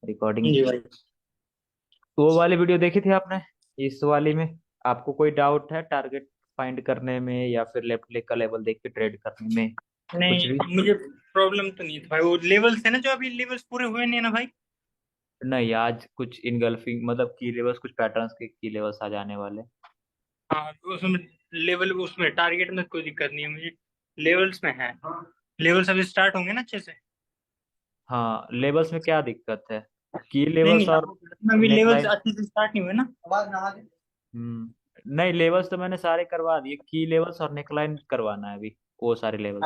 Recording. जी भाई। वो वाली वीडियो देखी थी आपने? इस वाली में आपको कोई डाउट है टारगेट फाइंड करने में या फिर लेफ्ट लेग का लेवल देख के ट्रेड करने में? कुछ भी? नहीं, मुझे प्रॉब्लम तो नहीं था भाई, वो लेवल्स है ना, जो अभी लेवल्स पूरे हुए नहीं है ना भाई। नहीं, आज कुछ इनगल्फिंग मतलब की लेवल्स, कुछ पैटर्न्स के की लेवल्स आ जाने वाले। हाँ, तो उसमें लेवल, उसमें टारगेट में कोई दिक्कत नहीं है मुझे। लेवल्स में है। लेवल्स अभी स्टार्ट होंगे ना अच्छे से। हाँ, लेवल्स में क्या दिक्कत है? की नहीं लेवल्स नहीं, और अभी लेवल्स नेकलाइन। अच्छे से स्टार्ट नहीं हुए ना। नहीं, लेवल्स तो मैंने सारे करवा दिए, की लेवल्स और नेकलाइन करवाना है अभी। वो सारे लेवल्स।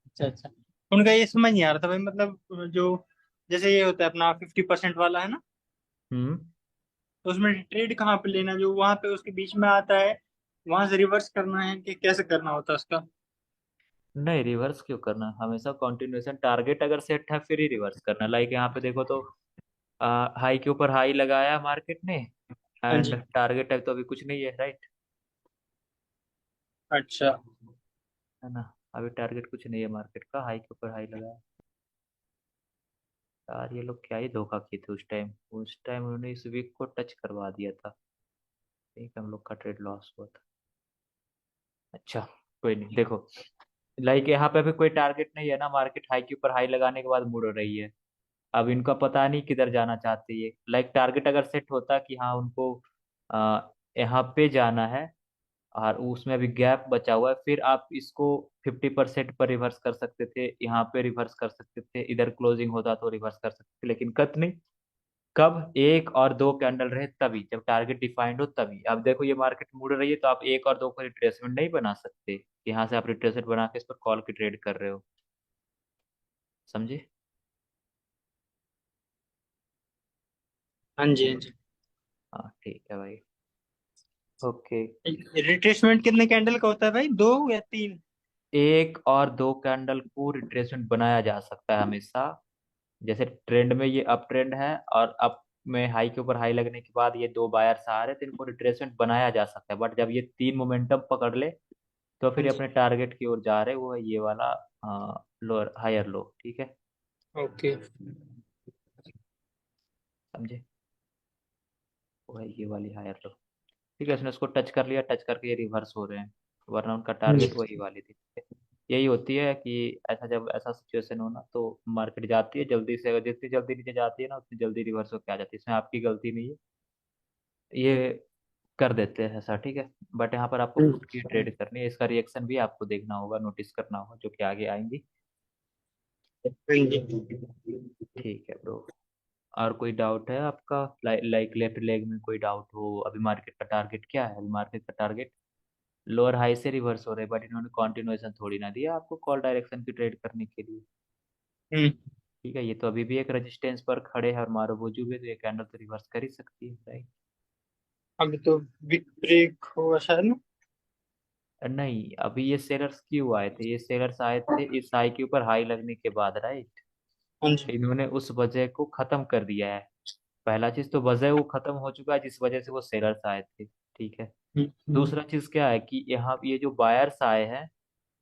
अच्छा अच्छा। उनका ये समझ नहीं आ रहा था भाई, मतलब जो जैसे ये होता है अपना 50% वाला है ना, हम्म। तो उसमें ट्रेड कहाँ पे लेना, जो वहां पे उसके बीच में आता है, वहां से रिवर्स करना है कि कैसे करना होता है उसका। नहीं, रिवर्स क्यों करना? हमेशा कंटिन्यूएशन, टारगेट अगर सेट है फिर ही रिवर्स करना। लाइक यहाँ पे देखो तो हाई के ऊपर हाई लगाया मार्केट ने, हाँ एंड जी। टारगेट तक तो अभी कुछ नहीं है, राइट? अच्छा। है ना? अभी टारगेट कुछ नहीं है मार्केट का, हाई के ऊपर हाई लगाया। यार ये लोग क्या ही धोखा किए थे उस टाइम उन्होंने इस वीक को टच करवा दिया था। एक हम लोग का ट्रेड लॉस हुआ था। अच्छा, कोई नहीं, देखो। लाइक यहाँ पे अभी कोई टारगेट नहीं है ना, मार्केट हाई के ऊपर हाई लगाने के बाद मुड़ रही है। अब इनका पता नहीं किधर जाना चाहते ये। लाइक टारगेट अगर सेट होता कि हाँ उनको आ, यहाँ पे जाना है, और उसमें अभी गैप बचा हुआ है, फिर आप इसको 50% पर रिवर्स कर सकते थे, यहाँ पे रिवर्स कर सकते थे, इधर क्लोजिंग होता तो रिवर्स कर सकते थे, लेकिन कत नहीं। कब एक और दो कैंडल रहे तभी, जब टारगेट डिफाइंड हो तभी। अब देखो ये मार्केट मुड़ रही है तो आप एक और दो को रिट्रेसमेंट नहीं बना सकते। यहाँ से आप रिट्रेसमेंट बना के इस पर कॉल की ट्रेड कर रहे हो। समझे? हाँ जी हाँ जी। हाँ ठीक है भाई। ओके। रिट्रेसमेंट कितने कैंडल का होता है भाई, दो या तीन? एक और दो कैंडल को रिट्रेसमेंट बनाया जा सकता है हमेशा। जैसे ट्रेंड में ये अप ट्रेंड है, और अप में हाई के ऊपर हाई लगने के बाद ये दो बायर्स आ रहे हैं, तो इनको रिट्रेसमेंट बनाया जा सकता है। बट जब ये तीन मोमेंटम पकड़ ले तो फिर हाँ ये जी। अपने टारगेट की ओर जा रहे हैं, वो है ये वाला लोअर हायर लो, ठीक है? ओके। समझे? वो है ये वाली हायर लो। ठीक है, उसने उसको टच कर लिया, टच करके ये रिवर्स हो रहे हैं, वरना उनका हाँ जी। टारगेट वही वाली थी। यही होती है कि ऐसा, जब ऐसा सिचुएशन हो ना तो मार्केट जाती है जल्दी से, जितनी जल्दी नीचे जाती है ना उतनी जल्दी रिवर्स होकर आ जाती है। इसमें आपकी गलती नहीं है, ये कर देते हैं ऐसा, ठीक है? बट यहाँ पर आपको पुट की ट्रेड करनी है, इसका रिएक्शन भी आपको देखना होगा, नोटिस करना होगा, जो कि आगे आएंगी। हाँ जी। ठीक है ब्रो। और कोई डाउट है आपका? लाइक लेफ्ट लेग में कोई डाउट हो? अभी मार्केट का टारगेट क्या है? अभी मार्केट का टारगेट लोअर हाई से रिवर्स हो रहे हैं, बट इन्होंने कंटिन्यूएशन थोड़ी ना दिया आपको कॉल डायरेक्शन की ट्रेड करने के लिए। हम्म। ठीक है, ये तो अभी भी एक रेजिस्टेंस पर खड़े हैं और मारो बोझू भी, तो ये कैंडल तो रिवर्स कर ही सकती है, राइट? अभी तो बिग ब्रेक होगा शायद ना। नहीं, अभी ये सेलर्स क्यों आए थे? ये सेलर्स आए थे इस हाई के ऊपर हाई लगने के बाद, राइट? हाँ जी। इन्होंने उस वजह को खत्म कर दिया है। पहला चीज तो वजह वो खत्म हो चुका है जिस वजह से वो सेलर्स आए थे, ठीक है? दूसरा चीज क्या है कि यहाँ ये जो बायर्स आए हैं,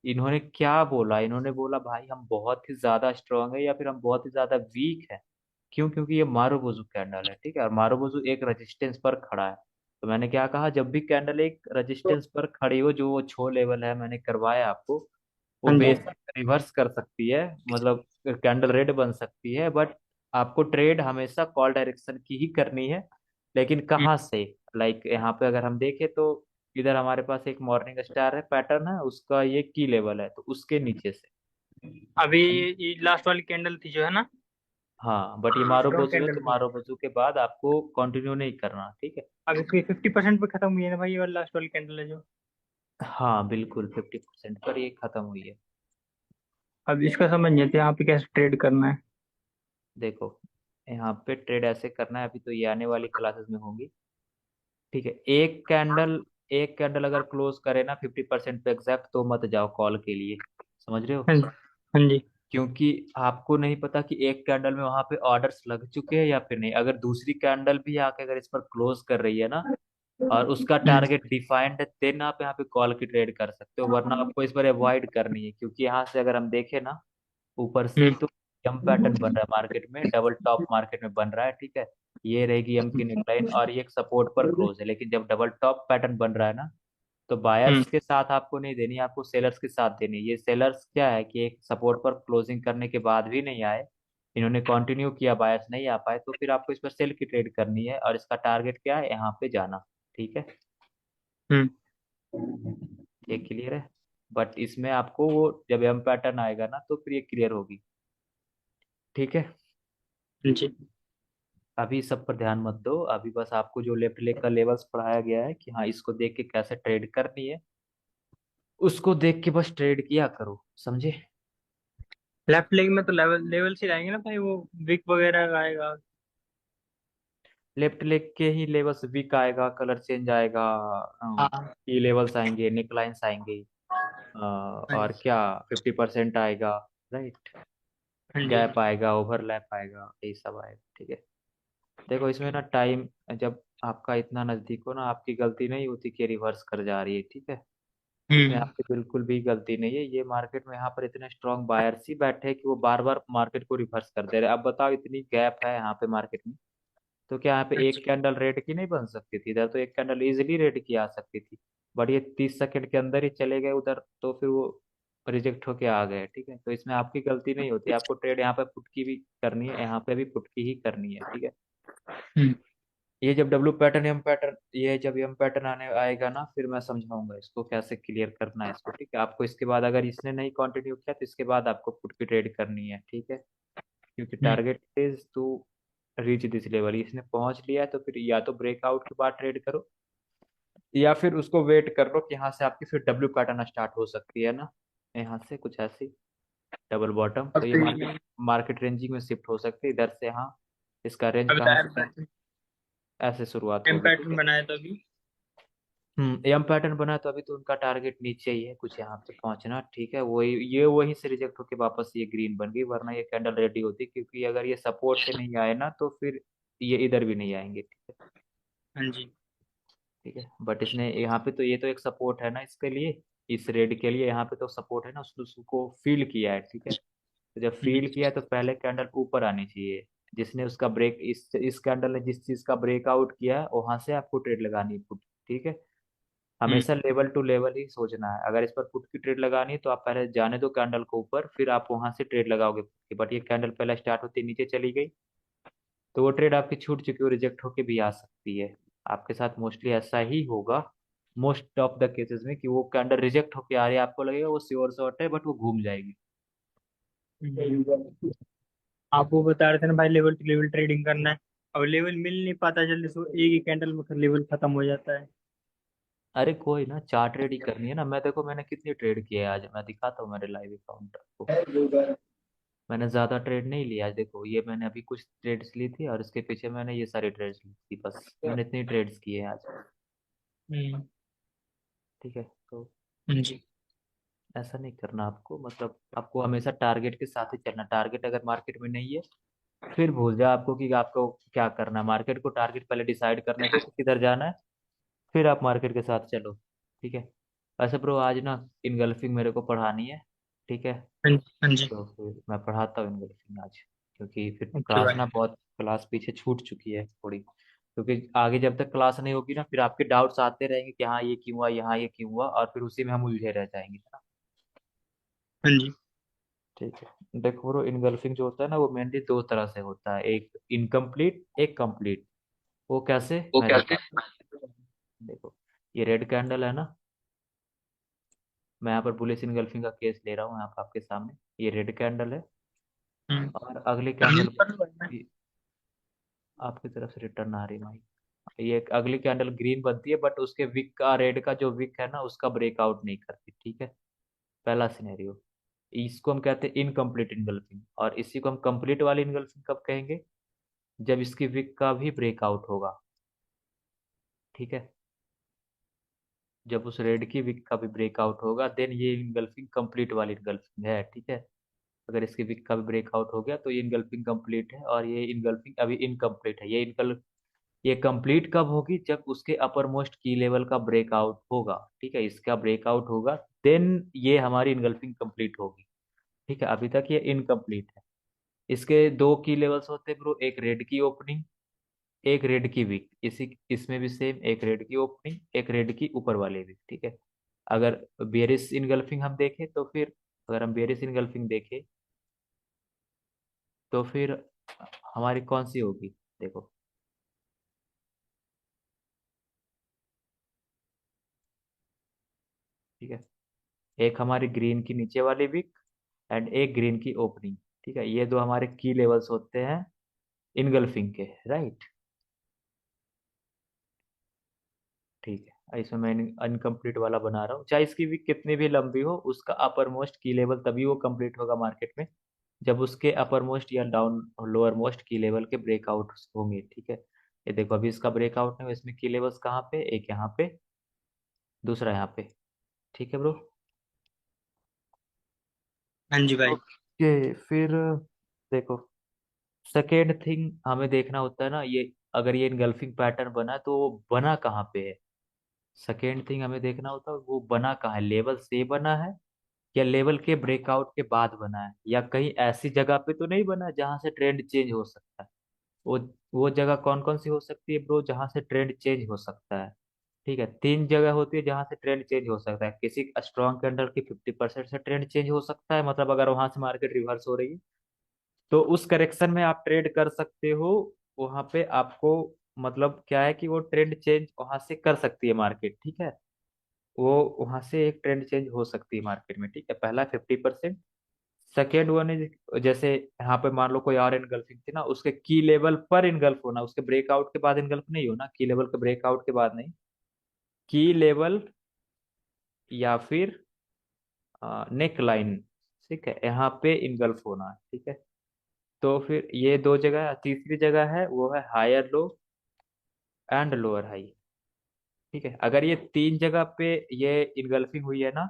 इन्होंने क्या बोला? इन्होंने बोला भाई हम बहुत ही ज्यादा स्ट्रांग है या फिर हम बहुत ही ज्यादा वीक है। क्यों? क्योंकि ये मारुबोजू कैंडल है, ठीक है? और मारुबोजू एक रेजिस्टेंस पर खड़ा है। तो मैंने क्या कहा, जब भी कैंडल एक तो रेजिस्टेंस पर खड़ी हो, जो वो छो लेवल है मैंने करवाया आपको, वो हाँ जी। बेशक रिवर्स कर सकती है, मतलब कैंडल रेड बन सकती है, बट आपको ट्रेड हमेशा कॉल डायरेक्शन की ही करनी है। लेकिन कहाँ से? लाइक यहाँ पे अगर हम देखें तो इधर हमारे पास एक मॉर्निंग स्टार है, पैटर्न है उसका, ये की लेवल है, तो उसके नीचे से। अभी ये लास्ट वाली कैंडल थी जो है ना, हाँ, बट ये मारो स्ट्रॉन्ग बाजू है, कैंडल तो थी। मारो बाजू के बाद आपको कंटिन्यू नहीं करना, ठीक है? अब इसकी 50% पे खत्म हुई है ना भाई, ये वाली लास्ट वाली कैंडल है जो। हाँ बिल्कुल, 50% पर ये खत्म हुई है। अब इसका समझ नहीं आता यहाँ पे कैसे ट्रेड करना है। देखो, यहाँ पे ट्रेड ऐसे करना है, अभी तो ये आने वाली क्लासेस में होंगी, ठीक है? एक कैंडल अगर क्लोज करे ना 50% पे एग्जैक्ट, तो मत जाओ कॉल के लिए। समझ रहे हो? हाँ जी। हाँ जी। क्योंकि आपको नहीं पता कि एक कैंडल में वहां पे ऑर्डर्स लग चुके हैं या फिर नहीं। अगर दूसरी कैंडल भी आके अगर इस पर क्लोज कर रही है ना, और उसका टारगेट डिफाइंड है, देन आप यहाँ पे कॉल की ट्रेड कर सकते हो, वरना आपको इस पर अवॉइड करनी है। क्योंकि यहाँ से अगर हम देखें ना ऊपर से, हम्म। तो एम पैटर्न बन रहा है मार्केट में, डबल टॉप मार्केट में बन रहा है, ठीक है। ये रहेगी एम की नेकलाइन और ये एक सपोर्ट पर क्लोज है, लेकिन जब डबल टॉप पैटर्न बन रहा है ना, तो हम्म। बायर्स के साथ आपको नहीं देनी, आपको सेलर्स के साथ देनी है। ये सेलर्स क्या है कि एक सपोर्ट पर क्लोजिंग करने के बाद भी नहीं आए, इन्होंने कंटिन्यू किया, बायर्स नहीं आ पाए, तो फिर आपको इस पर सेल की ट्रेड करनी है और इसका टारगेट क्या है, यहाँ पे जाना। ठीक है, हम्म। ये क्लियर है। बट इसमें आपको वो जब एम पैटर्न आएगा ना तो फिर ये क्लियर होगी। ठीक है, जी। अभी सब पर ध्यान मत दो, अभी बस आपको जो लेफ्ट लेग का लेवल्स पढ़ाया गया है कि हाँ इसको देख के कैसे ट्रेड करनी है, उसको देख के बस ट्रेड किया करो, समझे। लेफ्ट लेग में तो लेवल लेवल से रहेंगे ना भाई, वो विक वगैरह आएगा। लेफ्ट लेग के ही लेवल्स, वीक आएगा, कलर चेंज आएगा, हाँ। की लेवल्स आएंगे, नेकलाइंस आएंगे, हाँ और जी। क्या, 50% आएगा, राइट, हाँ जी। गैप आएगा, ओवरलैप आएगा, यही सब आएगा। ठीक है, देखो इसमें ना टाइम, जब आपका इतना नजदीक हो ना, आपकी गलती नहीं होती कि रिवर्स कर जा रही है, ठीक है। इसमें हम्म। आपकी बिल्कुल भी गलती नहीं है, ये मार्केट में यहाँ पर इतने स्ट्रांग बायर्स ही बैठे हैं कि वो बार बार मार्केट को रिवर्स कर दे रहे हैं। अब बताओ, इतनी गैप है यहाँ पे मार्केट में, तो क्या यहाँ पे अच्छा। एक कैंडल रेड की नहीं बन सकती थी, इधर तो एक कैंडल इजिली रेड की आ सकती थी। बट ये 30 सेकंड के अंदर ही चले गए उधर, तो फिर वो रिजेक्ट होके आ गए। ठीक है, तो इसमें आपकी गलती नहीं होती, आपको ट्रेड यहाँ पे पुट की भी करनी है, यहाँ पे भी पुट की ही करनी है। ठीक है, हम्म। ये जब डब्ल्यू पैटर्न एम पैटर्न, ये जब एम पैटर्न आने आएगा ना, फिर मैं समझाऊंगा इसको कैसे क्लियर करना है इसको। ठीक है, आपको इसके बाद अगर इसने नहीं कंटिन्यू किया तो इसके बाद आपको पुट की ट्रेड करनी है। ठीक है, क्योंकि hmm. Target is to reach this level, इसने पहुंच लिया है तो फिर या तो ब्रेकआउट के बाद ट्रेड करो, या फिर उसको वेट कर लो कि यहाँ से आपकी फिर डब्ल्यू पैटर्न स्टार्ट हो सकती है ना, यहाँ से कुछ ऐसी डबल बॉटम, अब तो ये तो मार्केट मार्केट रेंजिंग में शिफ्ट हो सकती है इधर से। हाँ, इसका रेंज अभी तो कहाँ से एम कहाँ, ऐसे शुरुआत एम होगी। ठीक पैटर्न है, बनाया तो अभी। एम पैटर्न बना तो अभी तो उनका टारगेट नीचे ही है, कुछ यहाँ पे पहुंचना। ठीक है, वही ये वहीं से रिजेक्ट होके वापस ये ग्रीन बन गई, वरना ये कैंडल रेडी होती, क्योंकि अगर ये सपोर्ट पे नहीं आए ना तो फिर ये इधर भी नहीं आएंगे। ठीक है, हाँ जी। ठीक है, बट इसने यहाँ पे तो, ये तो एक सपोर्ट है ना इसके लिए, इस रेड के लिए यहाँ पे तो सपोर्ट है ना, उसको फील किया है। ठीक है, तो जब हम्म। फील किया है तो पहले कैंडल ऊपर आनी चाहिए, जिसने उसका ब्रेक, इस कैंडल ने जिस चीज का ब्रेकआउट किया है वहां से आपको ट्रेड लगानी है पुट। ठीक है, हम्म। हमेशा लेवल टू लेवल ही सोचना है, अगर इस पर पुट की ट्रेड लगानी है तो आप पहले जाने दो कैंडल को ऊपर, फिर आप वहां से ट्रेड लगाओगे पुट की। बट ये कैंडल पहले स्टार्ट होती नीचे चली गई, तो वो ट्रेड आपकी छूट चुकी, हो रिजेक्ट होके भी आ सकती है। आपके साथ मोस्टली ऐसा ही होगा, मोस्ट ऑफ द केसेस में, कि वो कैंडल रिजेक्ट होके आ रही है, आपको लगेगा वो श्योर शॉट है, बट वो घूम जाएगी। आप वो बता रहे थे ना भाई, लेवल टू लेवल ट्रेडिंग करना है। और लेवल मिल नहीं पाता जल्दी से, एक ही कैंडल में लेवल खत्म हो जाता है। अरे कोई ना, चार ट्रेड ही करनी है ना, मैं देखो मैंने कितनी ट्रेड की है आज, मैं दिखाता हूँ मेरे लाइव अकाउंट आपको। मैंने ज्यादा ट्रेड नहीं लिया आज, देखो ये मैंने अभी कुछ ट्रेड्स ली थी और इसके पीछे मैंने ये सारी ट्रेड्स ली थी, बस मैंने इतनी ट्रेड्स की है आज। हम्म। ठीक है, तो हाँ जी। ऐसा नहीं करना आपको, मतलब आपको हमेशा टारगेट के साथ ही चलना। टारगेट अगर मार्केट में नहीं है, फिर भूल जाओ आपको कि आपको क्या करना है, मार्केट को टारगेट पहले डिसाइड करने दो कि किधर जाना है, फिर आप मार्केट के साथ चलो। ठीक है, वैसे ब्रो आज ना इनगल्फिंग मेरे को पढ़ानी है। ठीक है, हाँ जी। हाँ जी। तो फिर मैं पढ़ाता हूँ इनगल्फिंग आज, क्योंकि फिर ओके क्लास भाई। ना बहुत, क्लास पीछे छूट चुकी है थोड़ी, क्योंकि आगे जब तक क्लास नहीं होगी ना, फिर आपके डाउट्स आते रहेंगे कि हाँ ये क्यों हुआ, यहाँ ये क्यों हुआ, और फिर उसी में हम उलझे रह जाएंगे, है ना। हाँ जी। ठीक है, देखो ब्रो, इनगल्फिंग जो होता है ना, वो मेनली दो तरह से होता है, एक इनकम्प्लीट, एक कंप्लीट। वो कैसे, वो मैं कैसे। दिखाता हूँ। देखो, ये रेड कैंडल है ना, मैं यहाँ पर बुलिश इनगल्फिंग का केस ले रहा हूँ यहाँ पर आपके सामने, ये रेड कैंडल है, हम्म। और अगली म्यूट कैंडल कर लो भाई मैं। आपकी तरफ से रिटर्न आ रही है, ये एक अगली कैंडल ग्रीन बनती है, बट उसके विक का, रेड का जो विक है ना, उसका ब्रेकआउट नहीं करती। ठीक है, पहला सिनेरियो, इसको हम कहते हैं इनकम्प्लीट इनगल्फिंग, और इसी को हम कंप्लीट वाली इनगल्फिंग कब कहेंगे, जब इसकी विक का भी ब्रेकआउट होगा। ठीक है, जब उस रेड की विक का भी ब्रेकआउट होगा, देन ये इनगल्फिंग कंप्लीट वाली इनगल्फिंग है। ठीक है, अगर इसकी विक का भी ब्रेकआउट हो गया तो ये इनगल्फिंग कंप्लीट है, और ये इनगल्फिंग अभी इनकम्प्लीट है। ये कंप्लीट कब होगी, जब उसके अपर मोस्ट की लेवल का ब्रेकआउट होगा। ठीक है, इसका ब्रेकआउट होगा, देन ये हमारी इनगल्फिंग कंप्लीट होगी। ठीक है, अभी तक ये इनकम्प्लीट है। इसके दो की लेवल्स होते हैं ब्रो, एक रेड की ओपनिंग, एक रेड की विक। इसी इसमें भी सेम, एक रेड की ओपनिंग, एक रेड की ऊपर वाली विक, ठीक है। अगर बेरिस इनगल्फिंग हम देखें तो फिर, अगर हम बेरिस इनगल्फिंग देखें तो फिर हमारी कौन सी होगी, देखो। ठीक है, एक हमारी ग्रीन की नीचे वाली विक एंड एक ग्रीन की ओपनिंग। ठीक है, ये दो हमारे की लेवल्स होते हैं इनगल्फिंग के, राइट। ठीक है, इसमें मैं अनकम्प्लीट वाला बना रहा हूँ, चाहे इसकी विक कितनी भी लंबी हो, उसका अपर मोस्ट की लेवल तभी वो कंप्लीट होगा मार्केट में जब उसके अपर मोस्ट या डाउन लोअर मोस्ट की लेवल के ब्रेकआउट होंगे। ठीक है, ये देखो अभी इसका ब्रेकआउट है, इसमें की लेवल्स कहाँ पे, एक यहाँ पे, दूसरा यहाँ पे। ठीक है ब्रो। हाँ जी भाई। ओके, फिर देखो, सेकेंड थिंग हमें देखना होता है ना, ये अगर ये इनगल्फिंग पैटर्न बना है, तो वो बना कहाँ पे है। सेकेंड थिंग हमें देखना होता है वो बना कहाँ है, लेवल से बना है या लेवल के ब्रेकआउट के बाद बना है, या कहीं ऐसी जगह पे तो नहीं बना है जहां से ट्रेंड चेंज हो सकता है। वो वो जगह कौन कौन सी हो सकती है ब्रो, जहां से ट्रेंड चेंज हो सकता है। ठीक है, तीन जगह होती है जहां से ट्रेंड चेंज हो सकता है। किसी स्ट्रॉन्ग कैंडल की 50% से ट्रेंड चेंज हो सकता है, मतलब अगर वहां से मार्केट रिवर्स हो रही है तो उस करेक्शन में आप ट्रेड कर सकते हो। वहां पे आपको मतलब क्या है कि वो ट्रेंड चेंज वहां से कर सकती है मार्केट। ठीक है, वो वहां से एक ट्रेंड चेंज हो सकती है मार्केट में। ठीक है, पहला 50%। सेकेंड वन इज, जैसे यहाँ पे मान लो कोई और इनगल्फिंग थी ना, उसके की लेवल पर इनगल्फ होना, उसके ब्रेकआउट के बाद इनगल्फ नहीं होना, की लेवल के ब्रेकआउट के बाद नहीं, की लेवल या फिर नेक लाइन। ठीक है, यहाँ पे इनगल्फ होना है। ठीक है, तो फिर ये दो जगह, तीसरी जगह है वो है higher low and lower high. ठीक है, अगर ये तीन जगह पे ये इनगल्फिंग हुई है ना,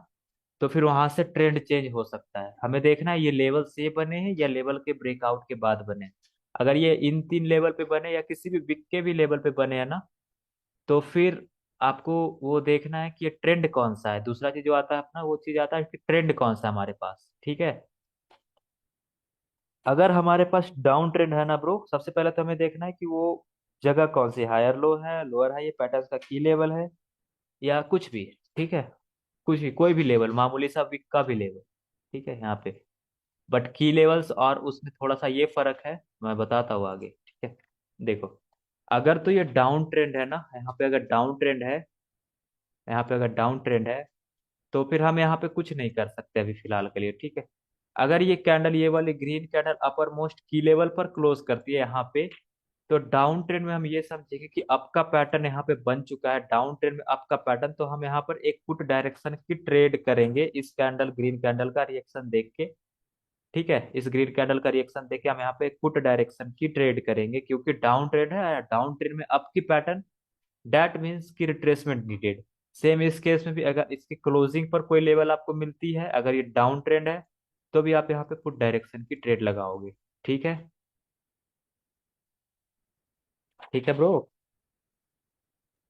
तो फिर वहां से ट्रेंड चेंज हो सकता है। हमें देखना है ये लेवल से बने हैं या लेवल के ब्रेकआउट के बाद बने। अगर ये इन तीन लेवल पे बने या किसी भी विक के भी लेवल पे बने हैं ना, तो फिर आपको वो देखना है कि ये ट्रेंड कौन सा है। दूसरा चीज जो आता है अपना, वो चीज आता है कि ट्रेंड कौन सा है हमारे पास। ठीक है, अगर हमारे पास डाउन ट्रेंड है ना ब्रो, सबसे पहले तो हमें देखना है कि वो जगह कौन सी, हायर लो है, लोअर हाई, ये पैटर्न का की लेवल है या कुछ भी। ठीक है, कुछ भी, कोई भी लेवल, मामूली सा विक का भी लेवल। ठीक है, यहाँ पे बट की लेवल्स और उसमें थोड़ा सा ये फर्क है, मैं बताता हूँ आगे। ठीक है, देखो, अगर तो ये डाउन ट्रेंड है ना, यहाँ पे अगर डाउन ट्रेंड है, यहाँ पे अगर डाउन ट्रेंड है, तो फिर हम यहाँ पे कुछ नहीं कर सकते अभी फिलहाल के लिए। ठीक है, अगर ये कैंडल, ये वाली ग्रीन कैंडल अपर मोस्ट की लेवल पर क्लोज करती है यहाँ पे, तो डाउन ट्रेंड में हम ये समझेंगे कि अप का पैटर्न यहाँ पे बन चुका है। डाउन ट्रेंड में अप का पैटर्न, तो हम यहाँ पर एक पुट डायरेक्शन की ट्रेड करेंगे इस कैंडल, ग्रीन कैंडल का रिएक्शन देख के। ठीक है, इस ग्रीन कैंडल का रिएक्शन देख के हम यहाँ पे एक पुट डायरेक्शन की ट्रेड करेंगे, क्योंकि डाउन ट्रेंड है, डाउन ट्रेंड में अप की पैटर्न, दैट मीन्स की रिट्रेसमेंट नीडेड। सेम इस केस में भी, अगर इसकी क्लोजिंग पर कोई लेवल आपको मिलती है, अगर ये डाउन ट्रेंड है, तो भी आप यहाँ पे पुट डायरेक्शन की ट्रेड लगाओगे। ठीक है, ठीक है ब्रो,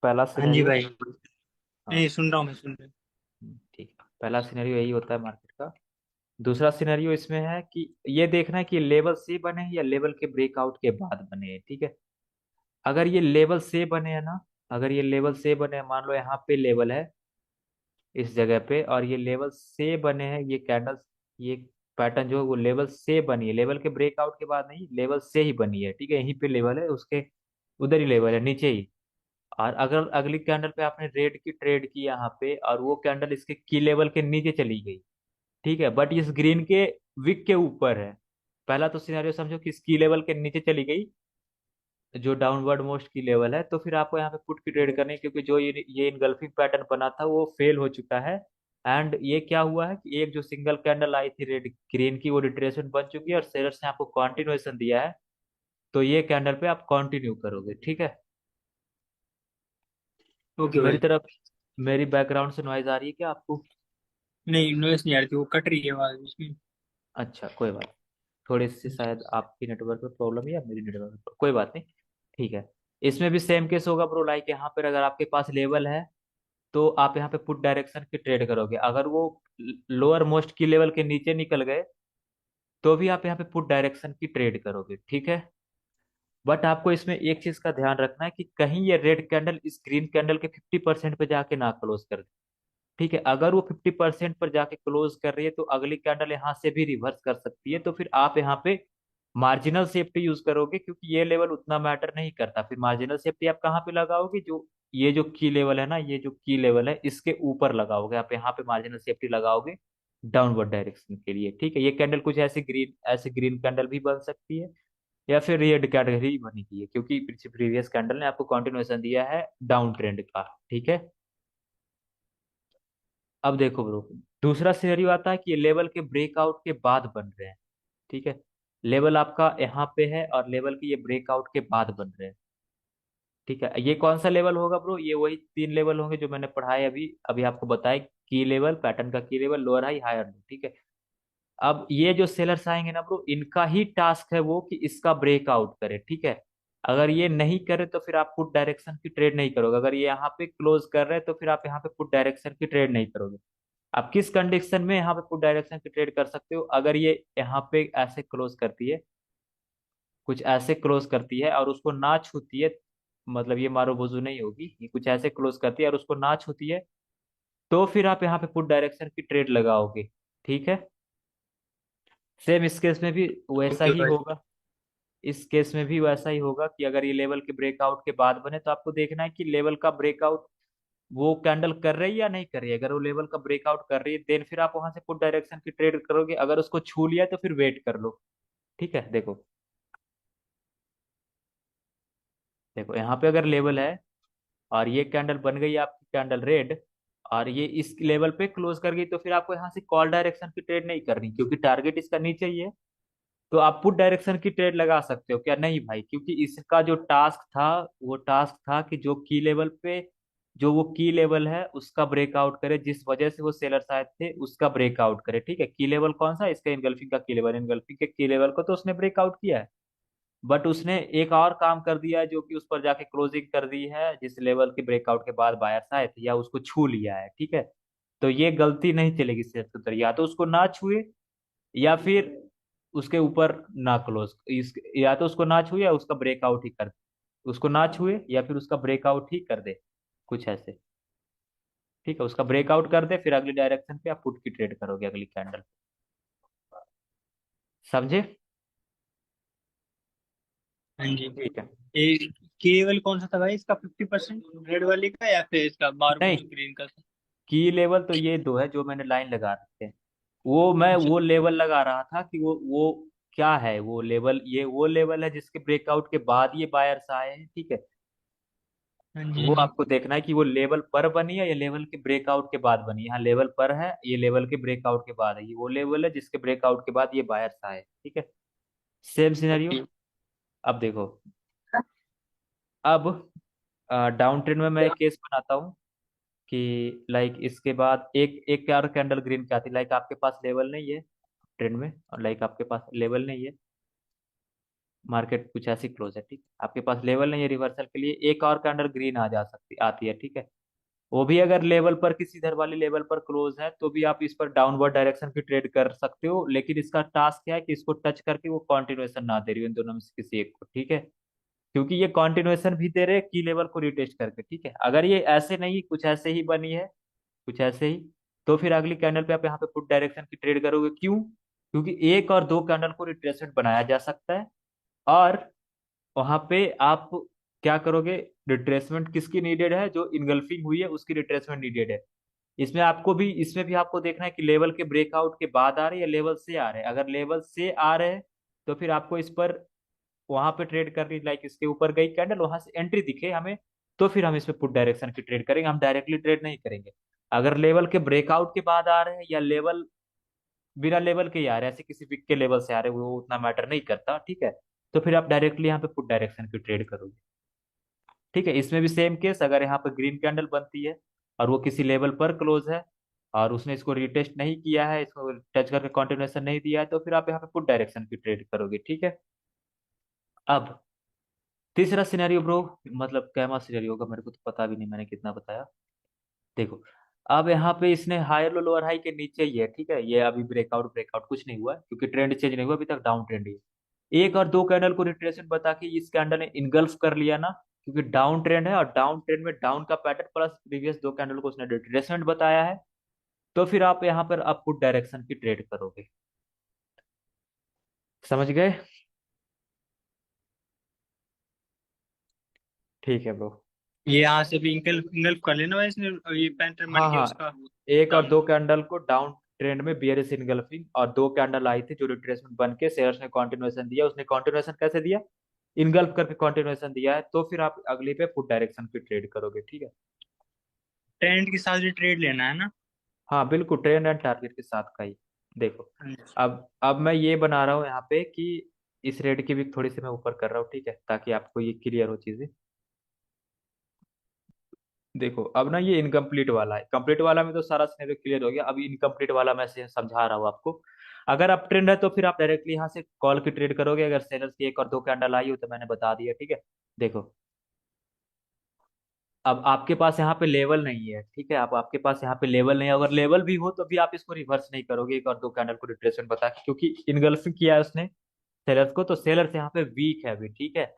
पहला हाँ जी सिनेरियो। भाई। हाँ, नहीं, सुन रहा हूँ, मैं सुन रहा हूँ। ठीक है, पहला सिनेरियो यही होता है मार्केट का। दूसरा सिनेरियो इसमें है कि ये देखना है कि लेवल से बने हैं या लेवल के ब्रेकआउट के बाद बने हैं। ठीक है, अगर ये लेवल से बने हैं ना, अगर ये लेवल से बने हैं, मान लो यहाँ पे लेवल है इस जगह पे, और ये लेवल से बने हैं, ये कैंडल्स, ये पैटर्न जो है वो लेवल से बनी है, लेवल के ब्रेकआउट के बाद नहीं, लेवल से ही बनी है। ठीक है, यहीं पे लेवल है उसके, उधर ही लेवल है, नीचे ही। और अगर अगली कैंडल पे आपने रेड की ट्रेड की यहाँ पे, और वो कैंडल इसके की लेवल के नीचे चली गई, ठीक है, बट इस ग्रीन के विक के ऊपर है। पहला तो सिनेरियो समझो कि इसकी लेवल के नीचे चली गई, जो डाउनवर्ड मोस्ट की लेवल है, तो फिर आपको यहाँ पे पुट की ट्रेड करनी है, क्योंकि जो ये इनगल्फिंग पैटर्न बना था वो फेल हो चुका है। एंड ये क्या हुआ है कि एक जो सिंगल कैंडल आई थी रेड ग्रीन की, वो रिट्रेसमेंट बन चुकी है और सेलर्स ने आपको कंटिन्यूएशन दिया है, तो ये कैंडल पे आप कंटिन्यू करोगे। ठीक है, ओके मेरी भाई। तरफ, मेरी बैकग्राउंड से नॉइज आ रही है क्या आपको। नहीं, नॉइस नहीं आ रही थी, वो कट रही है आवाज उसमें। अच्छा, कोई बात, थोड़ी सी शायद आपकी नेटवर्क में प्रॉब्लम है या मेरी नेटवर्क में कोई बात नहीं। ठीक है, इसमें भी सेम केस होगा ब्रो, लाइक यहाँ पर अगर आपके पास लेवल है, तो आप यहाँ पे पुट डायरेक्शन की ट्रेड करोगे। अगर वो लोअर मोस्ट की लेवल के नीचे निकल गए, तो भी आप यहाँ पे पुट डायरेक्शन की ट्रेड करोगे, ठीक है। बट आपको इसमें एक चीज का ध्यान रखना है कि कहीं ये रेड कैंडल इस ग्रीन कैंडल के 50% पे जाके ना क्लोज कर दे, ठीक है। अगर वो 50% पर जाके क्लोज कर रही है तो अगली कैंडल यहाँ से भी रिवर्स कर सकती है, तो फिर आप यहाँ पे मार्जिनल सेफ्टी यूज करोगे, क्योंकि ये लेवल उतना मैटर नहीं करता। फिर मार्जिनल सेफ्टी आप कहाँ पे लगाओगे, जो ये जो की लेवल है ना, ये जो की लेवल है इसके ऊपर लगाओगे आप, यहाँ पे मार्जिनल सेफ्टी लगाओगे डाउनवर्ड डायरेक्शन के लिए, ठीक है। ये कैंडल कुछ ऐसे ग्रीन कैंडल भी बन सकती है, या फिर रेड कैटेगरी बनेगी है, क्योंकि प्रीवियस कैंडल ने आपको कंटिन्यूएशन दिया है डाउन ट्रेंड का, ठीक है। अब देखो ब्रो, दूसरा सिनेरियो आता है कि ये लेवल के ब्रेकआउट के बाद बन रहे हैं, ठीक है। लेवल आपका यहाँ पे है और लेवल के ये ब्रेकआउट के बाद बन रहे हैं, ठीक है। ये कौन सा लेवल होगा ब्रो, ये वही 3 लेवल होंगे जो मैंने पढ़ाए अभी अभी आपको बताए, की लेवल, पैटर्न का की level, lower high, higher low, ठीक है। अब ये जो सेलर्स आएंगे ना ब्रो, इनका ही टास्क है वो कि इसका ब्रेकआउट करे, ठीक है। अगर ये नहीं करे तो फिर आप पुट डायरेक्शन की ट्रेड नहीं करोगे, अगर ये यहाँ पे क्लोज कर रहे हैं तो फिर आप यहाँ पे पुट डायरेक्शन की ट्रेड नहीं करोगे। आप किस कंडीशन में यहाँ पे पुट डायरेक्शन की ट्रेड कर सकते हो, अगर ये यहाँ पे ऐसे क्लोज करती है, कुछ ऐसे क्लोज करती है और उसको ना छूती है, मतलब ये मारो बुजू नहीं होगी, ये कुछ ऐसे क्लोज करती है और उसको ना छूती है, तो फिर आप यहाँ पे पुट डायरेक्शन की ट्रेड लगाओगे, ठीक है। सेम इस केस में भी वैसा ओके ही भाई। होगा, इस केस में भी वैसा ही होगा कि अगर ये लेवल के ब्रेकआउट के बाद बने तो आपको देखना है कि लेवल का ब्रेकआउट वो कैंडल कर रही है या नहीं कर रही है। अगर वो लेवल का ब्रेकआउट कर रही है देन फिर आप वहां से पुट डायरेक्शन की ट्रेड करोगे, अगर उसको छू लिया तो फिर वेट कर लो, ठीक है। देखो देखो यहाँ पे अगर लेवल है और ये कैंडल बन गई आपकी कैंडल रेड, और ये इस लेवल पे क्लोज कर गई, तो फिर आपको यहाँ से कॉल डायरेक्शन की ट्रेड नहीं करनी, क्योंकि टारगेट इसका नीचे ही है। तो आप पुट डायरेक्शन की ट्रेड लगा सकते हो क्या, नहीं भाई, क्योंकि इसका जो टास्क था वो टास्क था कि जो की लेवल पे, जो वो की लेवल है उसका ब्रेकआउट करे, जिस वजह से वो सेलर्स आए थे उसका ब्रेकआउट करे, ठीक है। की लेवल कौन सा, इसका इनगल्फिंग का की लेवल, इनगल्फिंग के की लेवल को तो उसने ब्रेकआउट किया है, बट उसने एक और काम कर दिया है जो कि उस पर जाके क्लोजिंग कर दी है जिस लेवल के ब्रेकआउट के बाद बायर्स आए थे, या उसको छू लिया है, ठीक है। तो ये गलती नहीं चलेगी सेट के ऊपर, या तो उसको ना छुए या फिर उसके ऊपर ना क्लोज इस, या तो उसको ना छुए या उसका ब्रेकआउट ही कर दे, उसको ना छुए या फिर उसका ब्रेकआउट ही कर दे, कुछ ऐसे, ठीक है। उसका ब्रेकआउट कर दे फिर अगली डायरेक्शन पे आप पुट की ट्रेड करोगे अगली कैंडल, समझे। हाँ जी। ठीक है। ये केवल कौन सा था भाई इसका, 50% रेड वाले का या फिर इसका नहीं, बारबूज ग्रीन का? की लेवल तो ये दो है जो मैंने लाइन लगा रखे हैं, वो मैं अच्छा। वो लेवल लगा रहा था कि वो क्या है वो लेवल, ये वो लेवल है जिसके ब्रेकआउट के बाद ये बायर्स आए हैं, ठीक है। हाँ जी, वो हाँ जी। आपको देखना है कि वो लेवल पर बनी है या लेवल के ब्रेकआउट के बाद बनी है। यहाँ लेवल पर है, ये लेवल के ब्रेकआउट के बाद है, ये वो लेवल है जिसके ब्रेकआउट के बाद ये बायर्स आए, ठीक है। Same scenario. ओके। अब देखो, अब डाउन ट्रेंड में मैं एक केस बनाता हूँ कि लाइक इसके बाद एक एक और कैंडल ग्रीन की आती, लाइक आपके पास लेवल नहीं है ट्रेंड में, और लाइक आपके पास लेवल नहीं है, मार्केट कुछ ऐसी क्लोज है, ठीक है। आपके पास लेवल नहीं है रिवर्सल के लिए, एक और कैंडल ग्रीन आ जा सकती आती है, ठीक है। वो भी अगर लेवल पर किसी इधर वाले लेवल पर क्लोज है तो भी आप इस पर डाउनवर्ड डायरेक्शन की ट्रेड कर सकते हो, लेकिन इसका टास्क क्या है कि इसको टच करके वो कॉन्टिन्यूएशन ना दे रही हो इन दोनों में से किसी एक को, ठीक है। क्योंकि ये कॉन्टिन्यूएशन भी दे रहे हैं की लेवल को रिटेस्ट करके, ठीक है। अगर ये ऐसे नहीं, कुछ ऐसे ही बनी है, कुछ ऐसे ही, तो फिर अगली कैंडल पे आप यहाँ पे पुट डायरेक्शन की ट्रेड करोगे, क्यों, क्योंकि एक और दो कैंडल को रिट्रेसमेंट बनाया जा सकता है, और वहां पे आप क्या करोगे, रिट्रेसमेंट किसकी नीडेड है, जो इनगल्फिंग हुई है उसकी रिट्रेसमेंट नीडेड है। इसमें भी आपको देखना है कि लेवल के ब्रेकआउट के बाद आ रहे हैं या लेवल से आ रहे हैं, अगर लेवल से आ रहे हैं तो फिर आपको इस पर वहां पे ट्रेड करनी, लाइक इसके ऊपर गई कैंडल वहां से एंट्री दिखे हमें, तो फिर हम इसमें पुट डायरेक्शन की ट्रेड करेंगे, हम डायरेक्टली ट्रेड नहीं करेंगे। अगर लेवल के ब्रेकआउट के बाद आ रहे हैं या लेवल बिना लेवल के ही आ रहे हैं, ऐसे किसी विक के लेवल से आ रहे हैं, वो उतना मैटर नहीं करता, ठीक है। तो फिर आप डायरेक्टली यहाँ पे पुट डायरेक्शन की ट्रेड करोगे, ठीक है। इसमें भी सेम केस, अगर यहाँ पर ग्रीन कैंडल बनती है और वो किसी लेवल पर क्लोज है और उसने इसको रिटेस्ट नहीं किया है, इसको टच करके कंटिन्यूएशन नहीं दिया है, तो फिर आप यहाँ पे पुट डायरेक्शन की ट्रेड करोगे, ठीक है। अब तीसरा सिनेरियो ब्रो, मतलब कैमा सिनेरियो होगा मेरे को तो पता भी नहीं मैंने कितना बताया। देखो, अब यहाँ पे इसने हायर लो लोअर हाई के नीचे ही है, ठीक है, ये अभी ब्रेकआउट ब्रेकआउट कुछ नहीं हुआ है, क्योंकि ट्रेंड चेंज नहीं हुआ अभी तक, डाउन ट्रेंड ही है। एक और दो कैंडल को रिट्रेसमेंट बता के इस कैंडल ने इनगल्फ कर लिया ना, क्योंकि डाउन ट्रेंड है और डाउन ट्रेंड में डाउन का पैटर्न प्लस प्रीवियस दो कैंडल को उसने रिट्रेसमेंट बताया है, तो फिर आप यहाँ पर अपवर्ड डायरेक्शन की ट्रेड करोगे। समझ गए? ठीक है ब्रो। ये यहाँ से भी इंगल्फ इंगल्फ कर लेना भाई इसने, ये पैटर्न बन हाँ गया हाँ, उसका एक और डाउन। दो कैंडल को डाउन ट्रेंड में बियरिश इनगल्फिंग, और दो कैंडल आई थी जो रिट्रेसमेंट बन के शेयर्स ने कंटिन्यूएशन दिया, उसने कंटिन्यूएशन कैसे दिया? इनगल्फ करके कंटिन्यूएशन दिया है, तो फिर आप अगली पे फुट डायरेक्शन की ट्रेड करोगे, ठीक है। ट्रेंड के साथ भी ट्रेड लेना है ना। हाँ बिल्कुल, ट्रेंड एंड टारगेट के साथ का ही। देखो, हाँ। अब मैं ये बना रहा हूँ यहाँ पे कि इस रेट की भी थोड़ी सी मैं ऊपर कर रहा हूँ, ठीक है, ताकि आपको ये क्लियर हो चीजें। देखो अब ना ये इनकम्प्लीट वाला है, कंप्लीट वाला में तो सारा सिनेरियो क्लियर हो गया, अभी इनकम्प्लीट वाला मैं से समझा रहा हूँ आपको। अगर अप ट्रेंड है तो फिर आप डायरेक्टली यहाँ से कॉल की ट्रेड करोगे, अगर सेलर्स की एक और दो कैंडल आई हो तो मैंने बता दिया, ठीक है। देखो, अब आपके पास यहाँ पे लेवल नहीं है, ठीक है, आप आपके पास यहाँ पे लेवल नहीं है, अगर लेवल भी हो तो भी आप इसको रिवर्स नहीं करोगे एक और दो कैंडल को रिट्रेसमेंट बता के, क्योंकि इनगल्फिंग किया है उसने सेलर्स को, तो सेलर्स यहाँ पे वीक है अभी, ठीक है।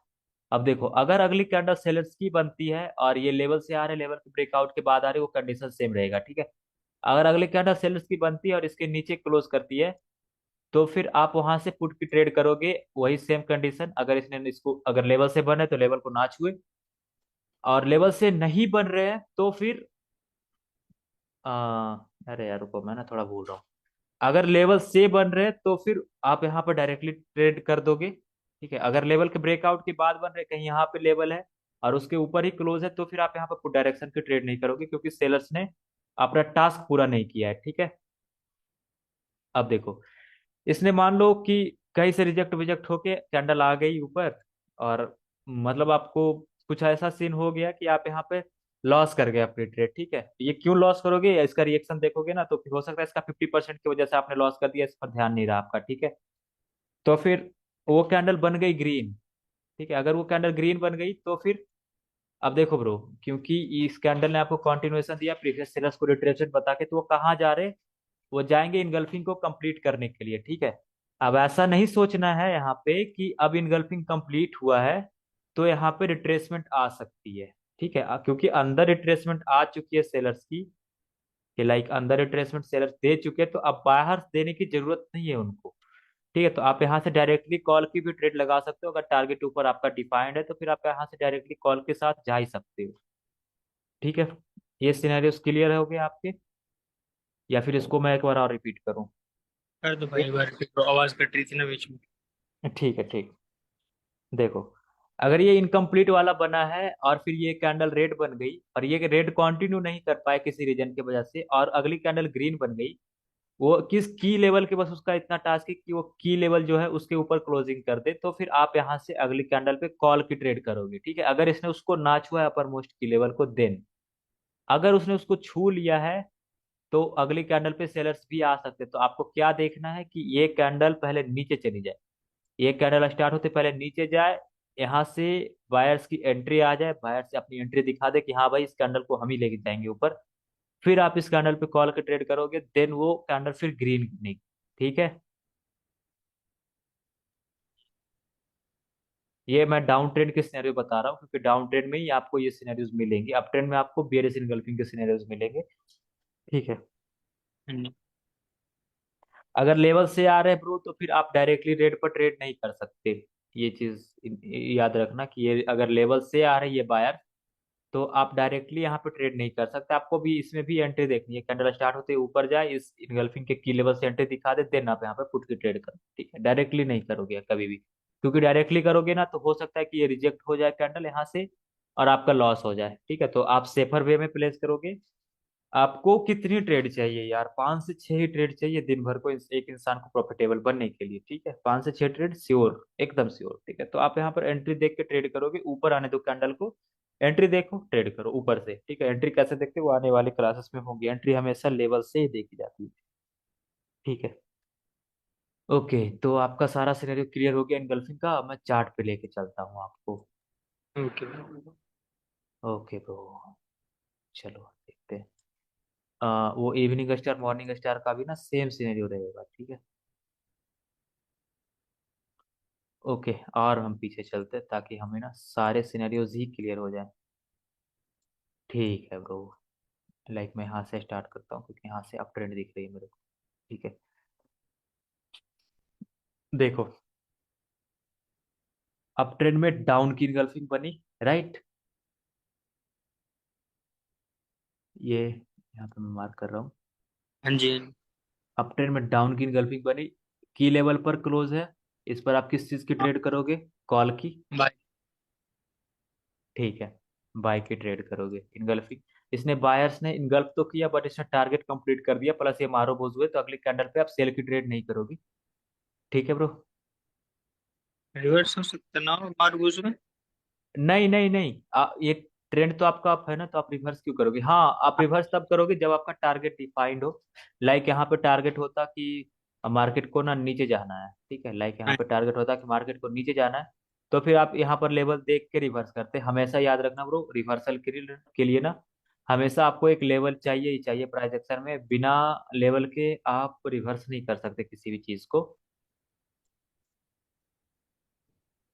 अब देखो, अगर अगली कैंडल सेलर्स की बनती है और ये लेवल से आ रहे, लेवल के ब्रेकआउट के बाद आ रही, वो कंडीशन सेम रहेगा, ठीक है। अगर अगली कैंडल सेलर्स की बनती है और इसके नीचे क्लोज करती है, तो फिर आप वहां से पुट की ट्रेड करोगे, वही सेम कंडीशन, अगर इसने इसको अगर लेवल से बने तो लेवल को ना छुए, और लेवल से नहीं बन रहे हैं तो फिर अरे यार रुको, मैं ना थोड़ा भूल रहा हूँ। अगर लेवल से बन रहे हैं तो फिर आप यहाँ पर डायरेक्टली ट्रेड कर दोगे, ठीक है। अगर लेवल के ब्रेकआउट के बाद बन रहे, कहीं यहाँ पे लेवल है और उसके ऊपर ही क्लोज है, तो फिर आप यहाँ पर पुट डायरेक्शन की ट्रेड नहीं करोगे, क्योंकि सेलर्स ने अपना टास्क पूरा नहीं किया है, ठीक है। अब देखो, इसने मान लो कि कहीं से रिजेक्ट विजेक्ट होके कैंडल आ गई ऊपर, और मतलब आपको कुछ ऐसा सीन हो गया कि आप यहाँ पे लॉस कर गए अपनी ट्रेड, ठीक है। ये क्यों लॉस करोगे, या इसका रिएक्शन देखोगे ना, तो फिर हो सकता है इसका 50% की वजह से आपने लॉस कर दिया, इस पर ध्यान नहीं रहा आपका, ठीक है। तो फिर वो कैंडल बन गई ग्रीन, ठीक है। अगर वो कैंडल ग्रीन बन गई तो फिर अब देखो ब्रो, क्योंकि इस कैंडल ने आपको कंटिन्यूएशन दिया प्रीवियस सेलर्स को रिट्रेसमेंट बता के, तो वो कहाँ जा रहे, वो जाएंगे इनगल्फिंग को कंप्लीट करने के लिए, ठीक है। अब ऐसा नहीं सोचना है यहाँ पे कि अब इनगल्फिंग कंप्लीट हुआ है तो यहाँ पे रिट्रेसमेंट आ सकती है, ठीक है। क्योंकि अंदर रिट्रेसमेंट आ चुकी है सेलर्स की, कि लाइक अंदर रिट्रेसमेंट सेलर्स दे चुके हैं, तो अब बाहर देने की जरूरत नहीं है उनको, ठीक है। तो आप यहाँ से डायरेक्टली कॉल की भी ट्रेड लगा सकते हो, अगर टारगेट ऊपर आपका डिफाइंड है तो फिर आप यहाँ से डायरेक्टली कॉल के साथ जा ही सकते हो, ठीक है। ये सिनेरियोस क्लियर हो गए आपके, या फिर इसको मैं एक बार और रिपीट करूँ? कर दो भाई, एक बार फिर आवाज कट रही थी ना बीच में। ठीक है, ठीक। देखो, अगर ये इनकम्प्लीट वाला बना है और फिर ये कैंडल रेड बन गई और ये रेड कंटिन्यू नहीं कर पाए किसी रीजन की वजह से, और अगली कैंडल ग्रीन बन गई, वो किस की लेवल के, बस उसका इतना टास्क है कि वो की लेवल जो है उसके ऊपर क्लोजिंग कर दे, तो फिर आप यहाँ से अगली कैंडल पे कॉल की ट्रेड करोगे, ठीक है। अगर इसने उसको ना छुआ है अपर मोस्ट की लेवल को, देन अगर उसने उसको छू लिया है तो अगली कैंडल पे सेलर्स भी आ सकते हैं, तो आपको क्या देखना है कि ये कैंडल पहले नीचे चली जाए, ये कैंडल स्टार्ट होते पहले नीचे जाए, यहाँ से बायर्स की एंट्री आ जाए, बायर से अपनी एंट्री दिखा दे कि हाँ भाई इस कैंडल को हम ही लेके जाएंगे ऊपर, फिर आप इस कैंडल पे कॉल के ट्रेड करोगे, देन वो कैंडल फिर ग्रीन नहीं, ठीक है। ये मैं डाउन ट्रेंड के सिनेरियो बता रहा हूँ, क्योंकि डाउन ट्रेंड में ही आपको ये सिनेरियोज मिलेंगे, अप ट्रेंड में आपको बेरिस इनगल्फिंग के सिनेरियोज मिलेंगे, ठीक है। हाँ। अगर लेवल से आ रहे हैं ब्रो, तो फिर आप डायरेक्टली रेट पर ट्रेड नहीं कर सकते, ये चीज याद रखना कि ये अगर लेवल से आ रही है बायर, तो आप डायरेक्टली यहाँ पे ट्रेड नहीं कर सकते, आपको भी इसमें भी एंट्री देखनी है, कैंडल स्टार्ट होते ही ऊपर जाए, इस इनगल्फिंग के की लेवल से एंट्री दिखा दे, देन आप यहाँ पे पुट की ट्रेड करो, ठीक है। डायरेक्टली नहीं करोगे कभी भी, क्योंकि डायरेक्टली करोगे ना तो हो सकता है कि ये रिजेक्ट हो जाए कैंडल यहाँ से और आपका लॉस हो जाए, ठीक है। तो आप सेफर वे में प्लेस करोगे। आपको कितनी ट्रेड चाहिए यार? 5 से 6 ही ट्रेड चाहिए दिन भर को एक इंसान को प्रॉफिटेबल बनने के लिए, ठीक है। 5 से 6 ट्रेड श्योर, एकदम श्योर, ठीक है। तो आप यहाँ पर एंट्री देख के ट्रेड करोगे, ऊपर आने दो कैंडल को, एंट्री देखो ट्रेड करो ऊपर से, ठीक है। एंट्री कैसे देखते हो वो आने वाले क्लासेस में होगी, एंट्री हमेशा लेवल से ही देखी जाती है, ठीक है। ओके, तो आपका सारा सिनेरियो क्लियर हो गया इनगल्फिंग का, अब मैं चार्ट पे लेके चलता हूँ आपको। ओके। ओके ब्रो, चलो देखते हैं। वो इवनिंग स्टार मॉर्निंग स्टार का भी ना सेम सिनेरियो रहेगा, ठीक है। ओके, और हम पीछे चलते हैं ताकि हमें ना सारे सिनेरियोज ही क्लियर हो जाए। ठीक है ब्रो। लाइक मैं यहाँ से स्टार्ट करता हूँ क्योंकि यहाँ से अप ट्रेंड दिख रही है मेरे को। ठीक है, देखो अप ट्रेंड में डाउन की इनगल्फिंग बनी, राइट। ये यहाँ पे मैं मार्क कर रहा हूँ। हाँ जी, हाँ जी। अप ट्रेंड में डाउन की इनगल्फिंग बनी, की लेवल पर क्लोज है। इस पर आप किस चीज की हाँ, ट्रेड करोगे? कॉल की। बाय। ठीक है, बाय की ट्रेड करोगे इनगल्फिंग। इसने बायर्स ने इनगल्फ तो किया बट इसने टारगेट कंप्लीट कर दिया, प्लस ये मारो बोझ हुए, तो अगली कैंडल पे आप सेल की ट्रेड नहीं करोगी। ठीक है ब्रो। रिवर्स हो सकता ना मार्गोज में। नहीं नहीं नहीं, ये ट्रेंड तो आपका अप है ना, तो आप रिवर्स क्यों करोगे? हाँ, आप रिवर्स तब करोगे जब आपका टारगेट डिफाइंड हो। लाइक यहाँ पे टारगेट होता कि मार्केट को ना नीचे जाना है, ठीक है। लाइक यहाँ हाँ। पे टारगेट होता कि मार्केट को नीचे जाना है, तो फिर आप यहाँ पर लेवल देख के रिवर्स करते। हमेशा याद रखना ब्रो, रिवर्सल के लिए ना हमेशा आपको एक लेवल चाहिए ही चाहिए प्राइस एक्शन में। बिना लेवल के आप रिवर्स नहीं कर सकते किसी भी चीज को।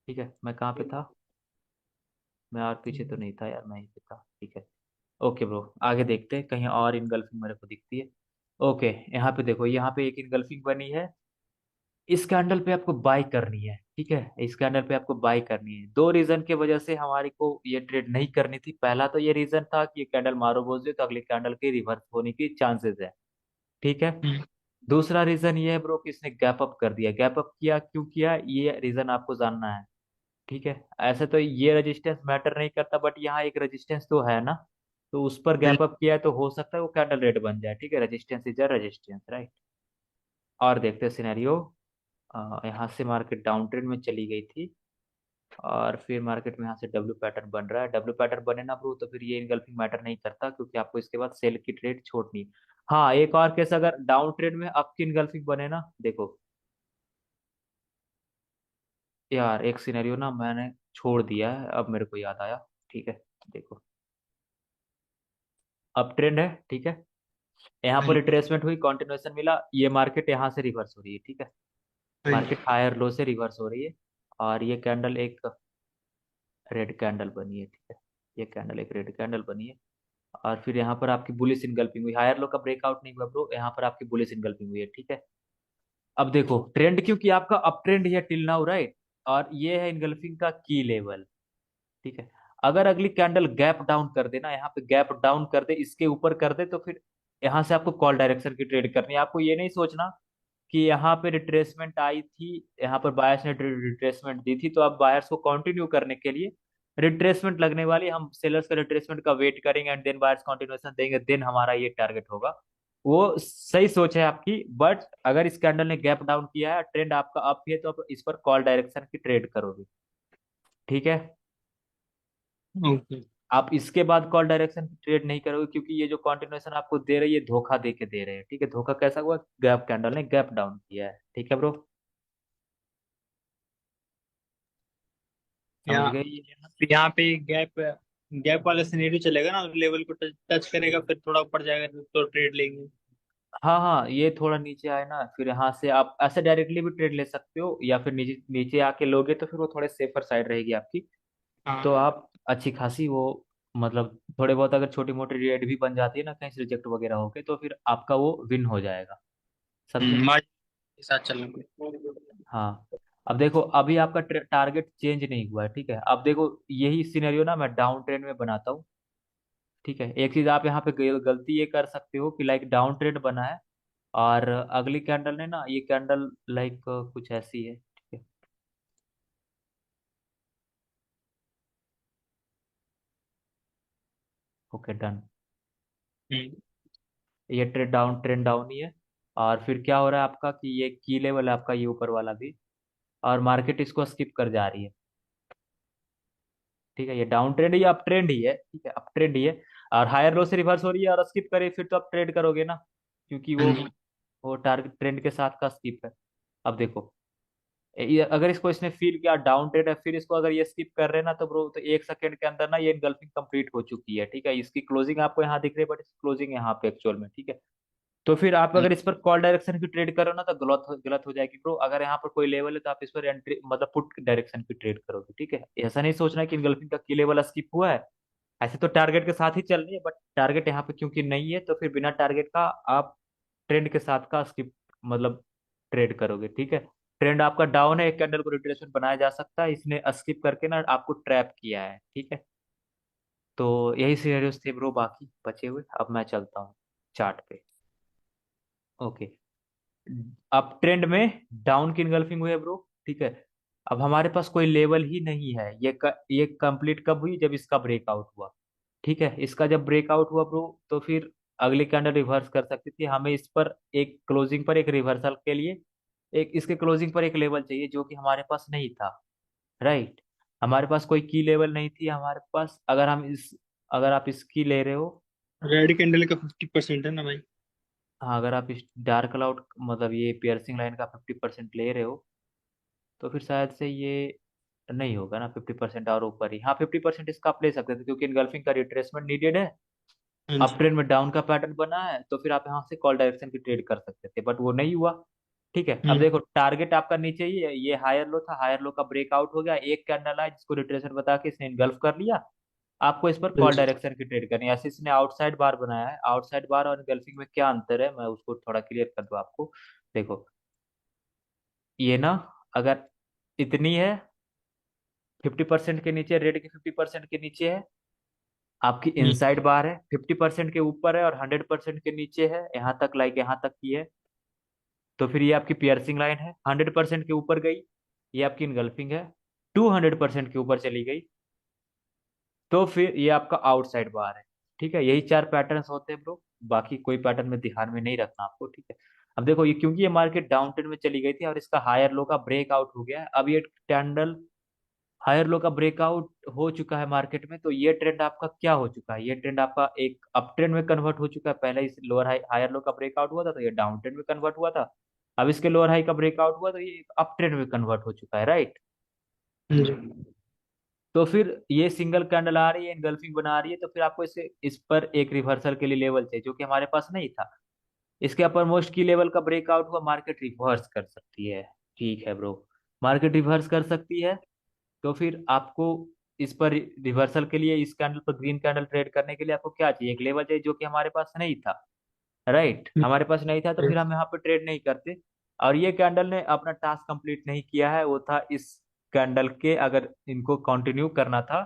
ठीक है, मैं कहाँ पे था? मैं और पीछे तो नहीं था यार, मैं यहीं पे था, ठीक है। ओके ब्रो, आगे देखते हैं कहीं और इनगल्फिंग मेरे को दिखती है। ओके, यहाँ पे देखो, यहाँ पे एक इनगल्फिंग बनी है। इस कैंडल पे आपको बाय करनी है, ठीक है। इस कैंडल पे आपको बाय करनी है। दो रीजन की वजह से हमारी को ये ट्रेड नहीं करनी थी। पहला तो ये रीजन था कि ये कैंडल मारो बोझ दे तो अगली कैंडल के रिवर्स होने की चांसेस है, ठीक है। हम्म, दूसरा रीजन ये है ब्रो कि इसने गैप अप कर दिया। गैप अप किया क्यों किया, ये रीजन आपको जानना है, ठीक है। ऐसे तो ये रेजिस्टेंस मैटर नहीं करता, बट यहाँ एक रेजिस्टेंस तो है ना, तो उस पर हाँ गैप अप किया है तो हो सकता है वो कैंडल रेड बन जाए, ठीक है। Resistance is a resistance, right. और देखते हैं सिनेरियो। यहाँ से मार्केट डाउन ट्रेंड में चली गई थी, और फिर मार्केट में यहाँ से डब्ल्यू पैटर्न बन रहा है। डब्ल्यू पैटर्न बने ना ब्रो, तो फिर ये इनगल्फिंग मैटर नहीं करता क्योंकि आपको इसके बाद सेल की ट्रेड छोड़नी है। हाँ, एक और केस, अगर डाउन ट्रेंड में अप की इनगल्फिंग बने ना, देखो यार एक सिनेरियो ना मैंने छोड़ दिया है, अब मेरे को याद आया, ठीक है। देखो अप ट्रेंड है, ठीक है। यहाँ हाँ पर जी, रिट्रेसमेंट हुई, कंटिन्यूएशन मिला, ये मार्केट यहाँ से रिवर्स हो रही है, ठीक है। हाँ जी, मार्केट हायर लो से रिवर्स हो रही है, और ये कैंडल एक रेड कैंडल बनी है, ठीक है। ये कैंडल एक रेड कैंडल बनी है, और फिर यहाँ पर आपकी बुलिश इनगल्फिंग हुई। हायर लो का ब्रेकआउट नहीं हुआ ब्रो, यहाँ पर आपकी बुलिश इनगल्फिंग हुई है, ठीक है। अब देखो ट्रेंड, क्योंकि आपका अप ट्रेंड है टिल नाउ, राइट। और ये है इनगल्फिंग का की लेवल, ठीक है। अगर अगली कैंडल गैप डाउन कर दे ना, यहाँ पे गैप डाउन कर दे, इसके ऊपर कर दे, तो फिर यहाँ से आपको कॉल डायरेक्शन की ट्रेड करनी है। आपको ये नहीं सोचना कि यहाँ पे रिट्रेसमेंट आई थी, यहाँ पर बायर्स ने रिट्रेसमेंट दी थी, तो अब बायर्स को कंटिन्यू करने के लिए रिट्रेसमेंट लगने वाली, हम सेलर्स का रिट्रेसमेंट का वेट करेंगे एंड देन बायर्स कंटिन्यूएशन देंगे, देन हमारा ये टारगेट होगा। वो सही सोच है आपकी, बट अगर इस कैंडल ने गैप डाउन किया है, ट्रेंड आपका अप है, तो आप इस पर कॉल डायरेक्शन की ट्रेड करोगे, ठीक है। ओके। आप इसके बाद कॉल डायरेक्शन की ट्रेड नहीं करोगे क्योंकि ये जो कंटिन्यूएशन आपको दे रही है, ये धोखा दे के दे रहे हैं, ठीक है। धोखा कैसा हुआ? गैप कैंडल ने गैप डाउन किया है, ठीक है ब्रो। समझ यहाँ गए? यहाँ पे गैप गैप वाला सिनेरियो चलेगा ना, लेवल को टच टच करेगा फिर थोड़ा ऊपर जाएगा तो ट्रेड लेंगे। हाँ हाँ, ये थोड़ा नीचे आए ना, फिर यहाँ से आप ऐसे डायरेक्टली भी ट्रेड ले सकते हो, या फिर नीचे नीचे आके लोगे तो फिर वो थोड़े सेफर साइड रहेगी आपकी। तो हाँ। आप अच्छी खासी वो, मतलब थोड़े बहुत अगर छोटी मोटी रेड भी बन जाती है ना कहीं से रिजेक्ट वगैरह होके, तो फिर आपका वो विन हो जाएगा, समझे। मार्जिन के साथ चलेंगे। हाँ, अब देखो अभी आपका टारगेट चेंज नहीं हुआ है, ठीक है। अब देखो यही सिनेरियो ना मैं डाउन ट्रेंड में बनाता हूँ, ठीक है। एक चीज आप यहाँ पे गलती ये कर सकते हो कि लाइक डाउन ट्रेंड बना है, और अगली कैंडल ने ना, ये कैंडल लाइक कुछ ऐसी है, ठीक है। Okay done. हम्म, ये ट्रेंड डाउन ही है, और फिर क्या हो रहा है आपका कि ये की लेवल है आपका, ये ऊपर वाला भी, और मार्केट इसको स्किप कर जा रही है, ठीक है। ये डाउन ट्रेंड या अप ट्रेंड ही है, ठीक है, अप ट्रेंड ही है। और हायर लो से रिवर्स हो रही है और स्किप करे, फिर तो आप ट्रेड करोगे ना, क्योंकि हाँ जी। वो टारगेट ट्रेंड के साथ का स्किप है। अब देखो अगर इसको इसने फील किया डाउन ट्रेड है, फिर इसको अगर ये स्किप कर रहे हैं ना तो ब्रो, तो 1 सेकंड के अंदर ना ये इनगल्फिंग कंप्लीट हो चुकी है, ठीक है। इसकी क्लोजिंग आपको यहाँ दिख रही है, बट इसकी क्लोजिंग यहाँ पे एक्चुअल में, ठीक है। तो फिर आप अगर इस पर कॉल डायरेक्शन की ट्रेड करो ना तो गलत गलत हो जाएगी ब्रो। अगर यहाँ पर कोई लेवल है तो आप इस पर एंट्री मतलब पुट डायरेक्शन की ट्रेड करोगे, ठीक है। ऐसा नहीं सोचना कि इनगल्फिंग का की लेवल स्किप हुआ है, ऐसे तो टारगेट के साथ ही चल रही है, बट टारगेट यहाँ पे क्योंकि नहीं है तो फिर बिना टारगेट का आप ट्रेंड के साथ का स्किप मतलब ट्रेड करोगे, ठीक है। ट्रेंड आपका डाउन है, एक कैंडल को रिट्रेसमेंट बनाया जा सकता है, इसने स्किप करके ना आपको ट्रैप किया है, ठीक है। तो यही सिनेरियोस थे ब्रो, बाकी बचे हुए अब मैं चलता हूँ चार्ट पे। ओके, अप ट्रेंड में डाउन की इनगल्फिंग हुई है ब्रो, ठीक है। अब हमारे पास कोई लेवल ही नहीं है, ये कंप्लीट कब हुई, जब इसका ब्रेकआउट हुआ, ठीक है। इसका जब ब्रेकआउट हुआ ब्रो, तो फिर अगली कैंडल रिवर्स कर सकती थी, हमें इस पर एक क्लोजिंग पर एक रिवर्सल के लिए एक इसके क्लोजिंग पर एक लेवल चाहिए, जो कि हमारे पास नहीं था, राइट। हमारे पास कोई की लेवल नहीं थी हमारे पास। अगर आप इसकी ले रहे हो, रेड कैंडल का 50% है ना भाई? हाँ, अगर आप इस डार्क क्लाउड मतलब ये पियर्सिंग लाइन का 50% ले रहे हो, तो फिर शायद से ये नहीं होगा ना 50% और ऊपर ही। हाँ, 50% इसका आप ले सकते थे, क्योंकि इनगल्फिंग का रिट्रेसमेंट नीडेड है, हाँ अप जी। ट्रेंड में डाउन का पैटर्न बना है, तो फिर आप यहाँ से कॉल डायरेक्शन की ट्रेड कर सकते थे, बट वो नहीं हुआ, ठीक है। अब हम्म। देखो टारगेट आपका नीचे ही है, ये हायर लो था, हायर लो का ब्रेकआउट हो गया, एक कैंडल है जिसको रिट्रेसमेंट बता के इसने इनगल्फ कर लिया। आपको इस पर हाँ कॉल जी। डायरेक्शन की ट्रेड करनी है। ऐसे इसने आउटसाइड बार बनाया है, आउटसाइड बार और इनगल्फिंग में क्या अंतर है मैं उसको थोड़ा क्लियर कर दूं आपको। देखो, ये ना अगर इतनी है, 50% के नीचे, रेड के 50% के नीचे है, आपकी हम्म। इनसाइड बार है 50% के ऊपर है और 100% के नीचे है, यहाँ तक लाइक यहाँ तक की है, तो फिर ये आपकी पियर्सिंग लाइन है। 100% के ऊपर गई, ये आपकी इनगल्फिंग है। 200% के ऊपर चली गई, तो फिर ये आपका आउटसाइड बार है, ठीक है। यही 4 पैटर्न्स होते हैं ब्रो, बाकी कोई पैटर्न में ध्यान में नहीं रखना आपको, ठीक है। अब देखो, ये क्योंकि ये मार्केट डाउन ट्रेंड में चली गई थी और इसका हायर लो का ब्रेकआउट हो गया है, अब ये कैंडल हायर लो का ब्रेकआउट हो चुका है मार्केट में, तो ये ट्रेंड आपका क्या हो चुका है, ये ट्रेंड आपका एक अप ट्रेंड में कन्वर्ट हो चुका है। पहले इस लोअर हाई हायर लो का ब्रेकआउट हुआ था तो ये डाउन ट्रेंड में कन्वर्ट हुआ था, अब इसके लोअर हाई का ब्रेकआउट हुआ तो ये एक अप ट्रेंड में कन्वर्ट हो चुका है, राइट। हाँ जी। तो फिर ये सिंगल कैंडल आ रही है, इनगल्फिंग बना रही है, तो फिर आपको इस पर एक रिवर्सल के लिए लेवल चाहिए, जो कि हमारे पास नहीं था। इसके अपर मोस्ट की लेवल का ब्रेकआउट हुआ, मार्केट रिवर्स कर सकती है, ठीक है ब्रो। मार्केट रिवर्स कर सकती है, तो फिर आपको इस पर रिवर्सल के लिए, इस कैंडल पर ग्रीन कैंडल ट्रेड करने के लिए आपको क्या चाहिए, एक लेवल चाहिए, जो कि हमारे पास नहीं था, राइट। हमारे पास नहीं था तो फिर हम यहाँ पे ट्रेड नहीं करते। और ये कैंडल ने अपना टास्क कंप्लीट नहीं किया है, वो था इस कैंडल के, अगर इनको कंटिन्यू करना था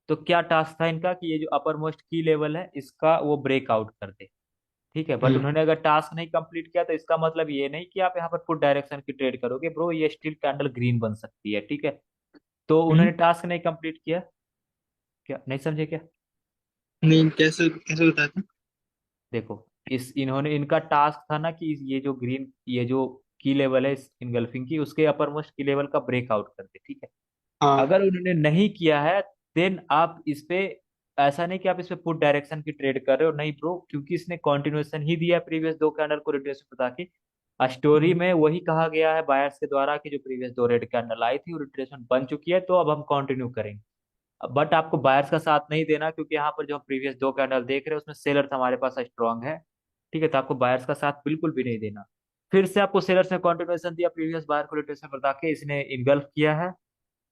तो क्या टास्क था इनका, कि ये जो अपर मोस्ट की लेवल है इसका वो ब्रेकआउट कर दे, ठीक है। बट हम्म। उन्होंने अगर टास्क नहीं कंप्लीट किया तो इसका मतलब ये नहीं कि आप यहाँ पर पुट डायरेक्शन की ट्रेड करोगे ब्रो, ये स्टिल कैंडल ग्रीन बन सकती है, ठीक है। तो हम्म। उन्होंने टास्क नहीं कंप्लीट किया, क्या नहीं समझे क्या। नहीं, कैसे कैसे बताया था? देखो, इस इन्होंने इनका टास्क था ना कि ये जो ग्रीन, ये जो की लेवल है इस इनगल्फिंग की, उसके अपर मोस्ट की लेवल का ब्रेकआउट कर दे, ठीक है। हाँ। अगर उन्होंने नहीं किया है, देन आप इस पे, ऐसा नहीं कि आप इस पे पुट डायरेक्शन की ट्रेड कर रहे हो, नहीं ब्रो, क्योंकि इसने कंटिन्यूएशन ही दिया प्रीवियस 2 कैंडल को रिट्रेसमेंट बता के। स्टोरी में वही कहा गया है बायर्स के द्वारा कि जो प्रीवियस 2 रेड कैंडल आई थी वो रिट्रेसमेंट बन चुकी है, तो अब हम कंटिन्यू करेंगे। बट आपको बायर्स का साथ नहीं देना, क्योंकि यहाँ पर जो हम प्रीवियस 2 कैंडल देख रहे हैं उसमें सेलर्स हमारे पास स्ट्रांग है, ठीक है। तो आपको बायर्स का साथ बिल्कुल भी नहीं देना। फिर से आपको सेलर्स ने कंटिन्यूएशन दिया, प्रीवियस बायर को रिट्रेसमेंट बता के इसने इनगल्फ किया है,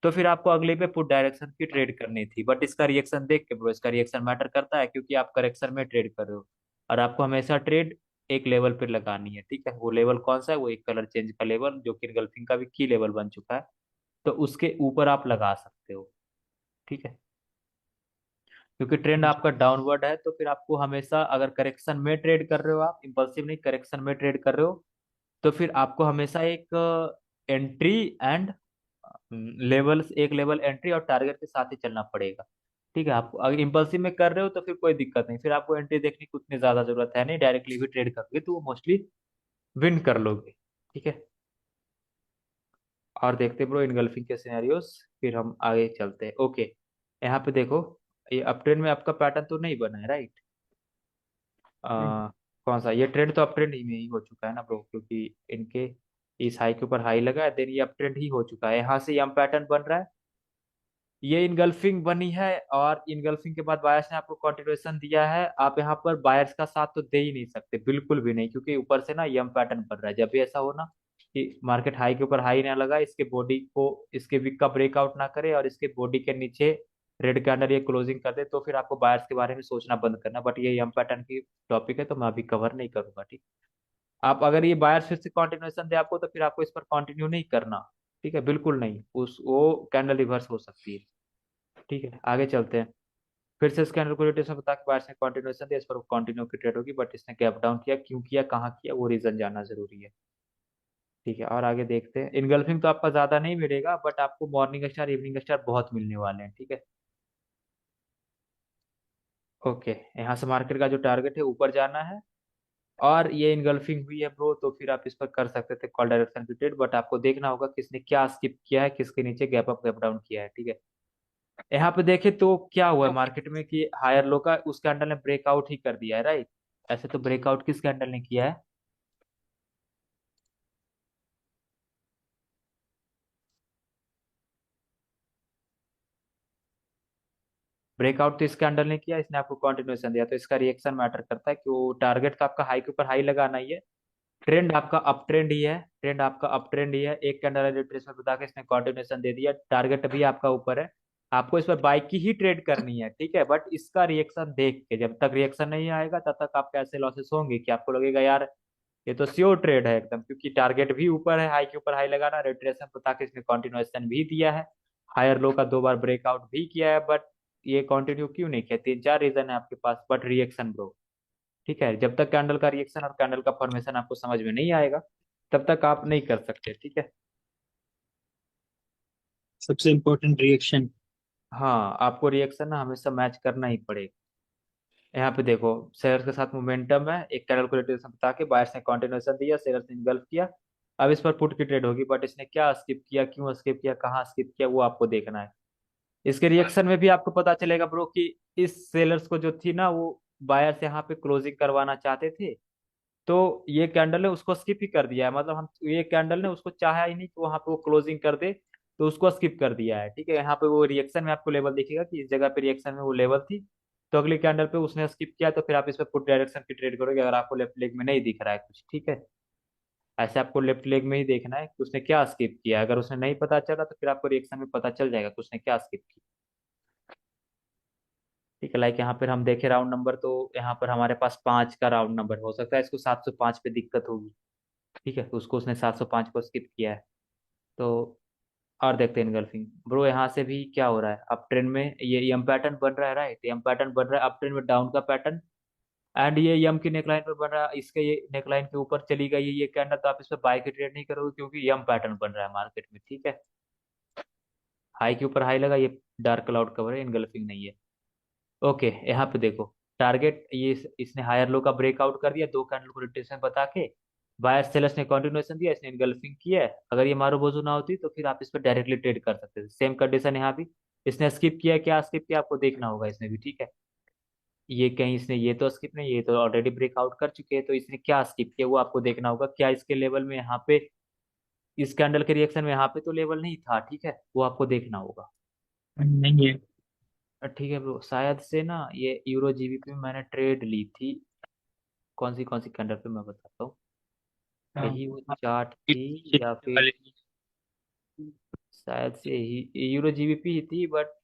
तो फिर आपको अगले पे पुट डायरेक्शन की ट्रेड करनी थी। बट इसका रिएक्शन देख के ब्रो, इसका रिएक्शन मैटर करता है, क्योंकि आप करेक्शन में ट्रेड कर रहे हो, और आपको हमेशा ट्रेड एक लेवल पे लगानी है, ठीक है। वो लेवल कौन सा है, वो एक कलर चेंज का लेवल, जो कि इनगल्फिंग का भी की लेवल बन चुका है, तो उसके ऊपर आप लगा सकते हो, ठीक है। क्योंकि ट्रेंड आपका डाउनवर्ड है, तो फिर आपको हमेशा, अगर करेक्शन में ट्रेड कर रहे हो, आप इम्पल्सिव नहीं, करेक्शन में ट्रेड कर रहे हो, तो फिर आपको हमेशा एक एंट्री एंड लेवल, एक लेवल एंट्री और टारगेट के साथ ही चलना पड़ेगा, ठीक है। आप अगर इम्पल्सिव में कर रहे हो तो फिर कोई दिक्कत नहीं, फिर आपको एंट्री देखने की उतनी ज्यादा जरूरत है नहीं, डायरेक्टली भी ट्रेड करोगे तो वो मोस्टली विन कर लोगे, ठीक है। और देखते ब्रो इनगल्फिंग के सिनेरियोस, फिर हम आगे चलते हैं। ओके, यहाँ पे देखो, ये अप ट्रेंड में आपका पैटर्न तो नहीं बना है, राइट। हम्म। कौन सा, ये ट्रेंड तो अप ट्रेंड ही में ही हो चुका है ना ब्रो, क्योंकि इनके इस हाई के ऊपर हाई लगा है, देन ये अप ट्रेंड ही हो चुका है, यहाँ से यम पैटर्न बन रहा है, ये इनगल्फिंग बनी है, और इनगल्फिंग के बाद बायर्स ने आपको कंटिन्यूएशन दिया है। आप यहाँ पर बायर्स का साथ तो दे ही नहीं सकते, बिल्कुल भी नहीं, क्योंकि ऊपर से ना यम पैटर्न बन रहा है। जब भी ऐसा हो ना कि मार्केट हाई के ऊपर हाई ना लगा, इसके बॉडी को, इसके विक का ब्रेकआउट ना करे और इसके बॉडी के नीचे रेड कैंडल ये क्लोजिंग कर दे, तो फिर आपको बायर्स के बारे में सोचना बंद करना। बट ये यम पैटर्न की टॉपिक है तो मैं अभी कवर नहीं करूंगा, ठीक। आप अगर ये बायर्स फिर से कंटिन्यूएशन दे आपको, तो फिर आपको इस पर कंटिन्यू नहीं करना, ठीक है, बिल्कुल नहीं, उस वो कैंडल रिवर्स हो सकती है। ठीक है, आगे चलते हैं। फिर से स्कैनर को रोटेशन बता के बायर्स ने कंटिन्यूएशन दिया, इस पर कंटिन्यू की ट्रेड होगी, बट इसने गैप डाउन किया, क्यों किया, कहाँ किया, वो रीजन जानना जरूरी है। ठीक है, और आगे देखते हैं। इनगल्फिंग तो आपका ज्यादा नहीं मिलेगा, बट आपको मॉर्निंग स्टार इवनिंग स्टार बहुत मिलने वाले हैं, ठीक है। ओके, यहाँ से मार्केट का जो टारगेट है ऊपर जाना है, और ये इनगल्फिंग हुई है ब्रो, तो फिर आप इस पर कर सकते थे कॉल डायरेक्शन की ट्रेड, बट आपको देखना होगा किसने क्या स्किप किया है, किसके नीचे गैप अप गैप डाउन किया है, ठीक है। यहाँ पे देखे तो क्या हुआ है ओके। मार्केट में कि हायर लो का उस कैंडल ने ब्रेकआउट ही कर दिया है, राइट। ऐसे तो ब्रेकआउट किस कैंडल ने किया है? ब्रेकआउट तो इस कैंडल ने किया, इसने आपको कंटिन्यूएशन दिया, तो इसका रिएक्शन मैटर करता है कि वो टारगेट तो आपका हाई के ऊपर हाई लगाना ही है, ट्रेंड आपका अप ट्रेंड ही है, ट्रेंड आपका अप ट्रेंड ही है, एक कैंडल रिट्रेसमेंट बता के इसने कंटिन्यूएशन दे दिया, टारगेट भी आपका ऊपर है, आपको इस पर बाई की ही ट्रेड करनी है, ठीक है। बट इसका रिएक्शन देख के, जब तक रिएक्शन नहीं आएगा तब तक आपके ऐसे लॉसेस होंगे कि आपको लगेगा यार ये तो श्योर ट्रेड है एकदम, क्योंकि टारगेट भी ऊपर है, हाई के ऊपर हाई लगाना, रिट्रेशन बता के इसने कंटिन्यूएशन भी दिया है, हायर लो का दो बार ब्रेकआउट भी किया है, बट ये कंटिन्यू क्यों नहीं किया? तीन चार रीजन है आपके पास, बट रिएक्शन ब्रो, ठीक है, जब तक कैंडल का रिएक्शन और कैंडल का फॉर्मेशन आपको समझ में नहीं आएगा तब तक आप नहीं कर सकते, ठीक है। सबसे इम्पोर्टेंट रिएक्शन। हाँ, आपको रिएक्शन ना हमेशा मैच करना ही पड़ेगा। यहाँ पे देखो, शेयर के साथ मोमेंटम है, एक कैंडल को रिट्रेसमेंट बता के बायर्स ने कंटिन्यूएशन दिया, शेयर ने इनगल्फ किया, अब इस पर पुट की ट्रेड होगी, बट इसने क्या स्किप किया, क्यों स्किप किया, कहाँ स्किप किया, वो आपको देखना है। इसके रिएक्शन में भी आपको पता चलेगा ब्रो कि इस सेलर्स को जो थी ना, वो बायर्स यहाँ पे क्लोजिंग करवाना चाहते थे, तो ये कैंडल ने उसको स्किप ही कर दिया है, मतलब हम, ये कैंडल ने उसको चाहा ही नहीं कि वहां पे वो क्लोजिंग कर दे, तो उसको स्किप कर दिया है, ठीक है। यहाँ पे वो रिएक्शन में आपको लेवल दिखेगा कि इस जगह पे रिएक्शन में वो लेवल थी, तो अगली कैंडल पे उसने स्किप किया, तो फिर आप इस पे पुट डायरेक्शन की ट्रेड करोगे, अगर आपको लेफ्ट लेग में नहीं दिख रहा है कुछ, ठीक है। ऐसे आपको लेफ्ट लेग में ही देखना है कि उसने क्या स्किप किया, अगर उसने नहीं पता चला तो फिर आपको रिएक्शन में पता चल जाएगा कि उसने क्या स्किप किया, ठीक है। लाइक यहाँ पर हम देखे राउंड नंबर, तो यहाँ पर हमारे पास 5 का राउंड नंबर हो सकता है, इसको 705 पे दिक्कत होगी, ठीक है, तो उसको उसने 705 को स्किप किया है। तो और देखते हैं इनगल्फिंग ब्रो, यहाँ से भी क्या हो रहा है, अप ट्रेंड में ये यम पैटर्न बन रहा है, राइट, यम पैटर्न बन रहा है, अप ट्रेंड में डाउन का पैटर्न, एंड ये यम की नेकलाइन पर बन रहा है, इसके ये नेकलाइन के ऊपर चली गई है ये कैंडल, तो आप इस पर बाय की ट्रेड नहीं करोगे, क्योंकि यम पैटर्न बन रहा है मार्केट में, ठीक है। हाई के ऊपर हाई लगा, ये डार्क क्लाउड कवर है, इनगल्फिंग नहीं है। ओके, यहाँ पे देखो, टारगेट ये इसने हायर लो का ब्रेकआउट कर दिया, दो कैंडल को रिट्रेसमेंट बता के, बायर सेलर्स ने कंटिन्यूएशन दिया, इसने इनगल्फिंग किया है, अगर ये मारूबोजू ना होती तो फिर आप इस पर डायरेक्टली ट्रेड कर सकते थे, सेम कंडीशन यहाँ भी, इसने स्किप किया, क्या स्किप किया आपको देखना होगा इसमें भी, ठीक है। ये कहीं इसने ये तो स्किप नहीं, ये तो ऑलरेडी ब्रेकआउट कर चुके हैं, तो इसने क्या स्किप किया वो आपको देखना होगा, क्या इसके लेवल में यहाँ पे, इस कैंडल के रिएक्शन में यहाँ पे तो लेवल नहीं था, ठीक है, वो आपको देखना होगा। नहीं है। ठीक है ब्रो, शायद से ना ये यूरो जीबीपी में मैंने ट्रेड ली थी, कौन सी कैंडल पे मैं बताता हूँ, हाँ, कहीं वो चार्ट थी, या फिर वाले। शायद से ही यूरो जीबीपी ही थी, बट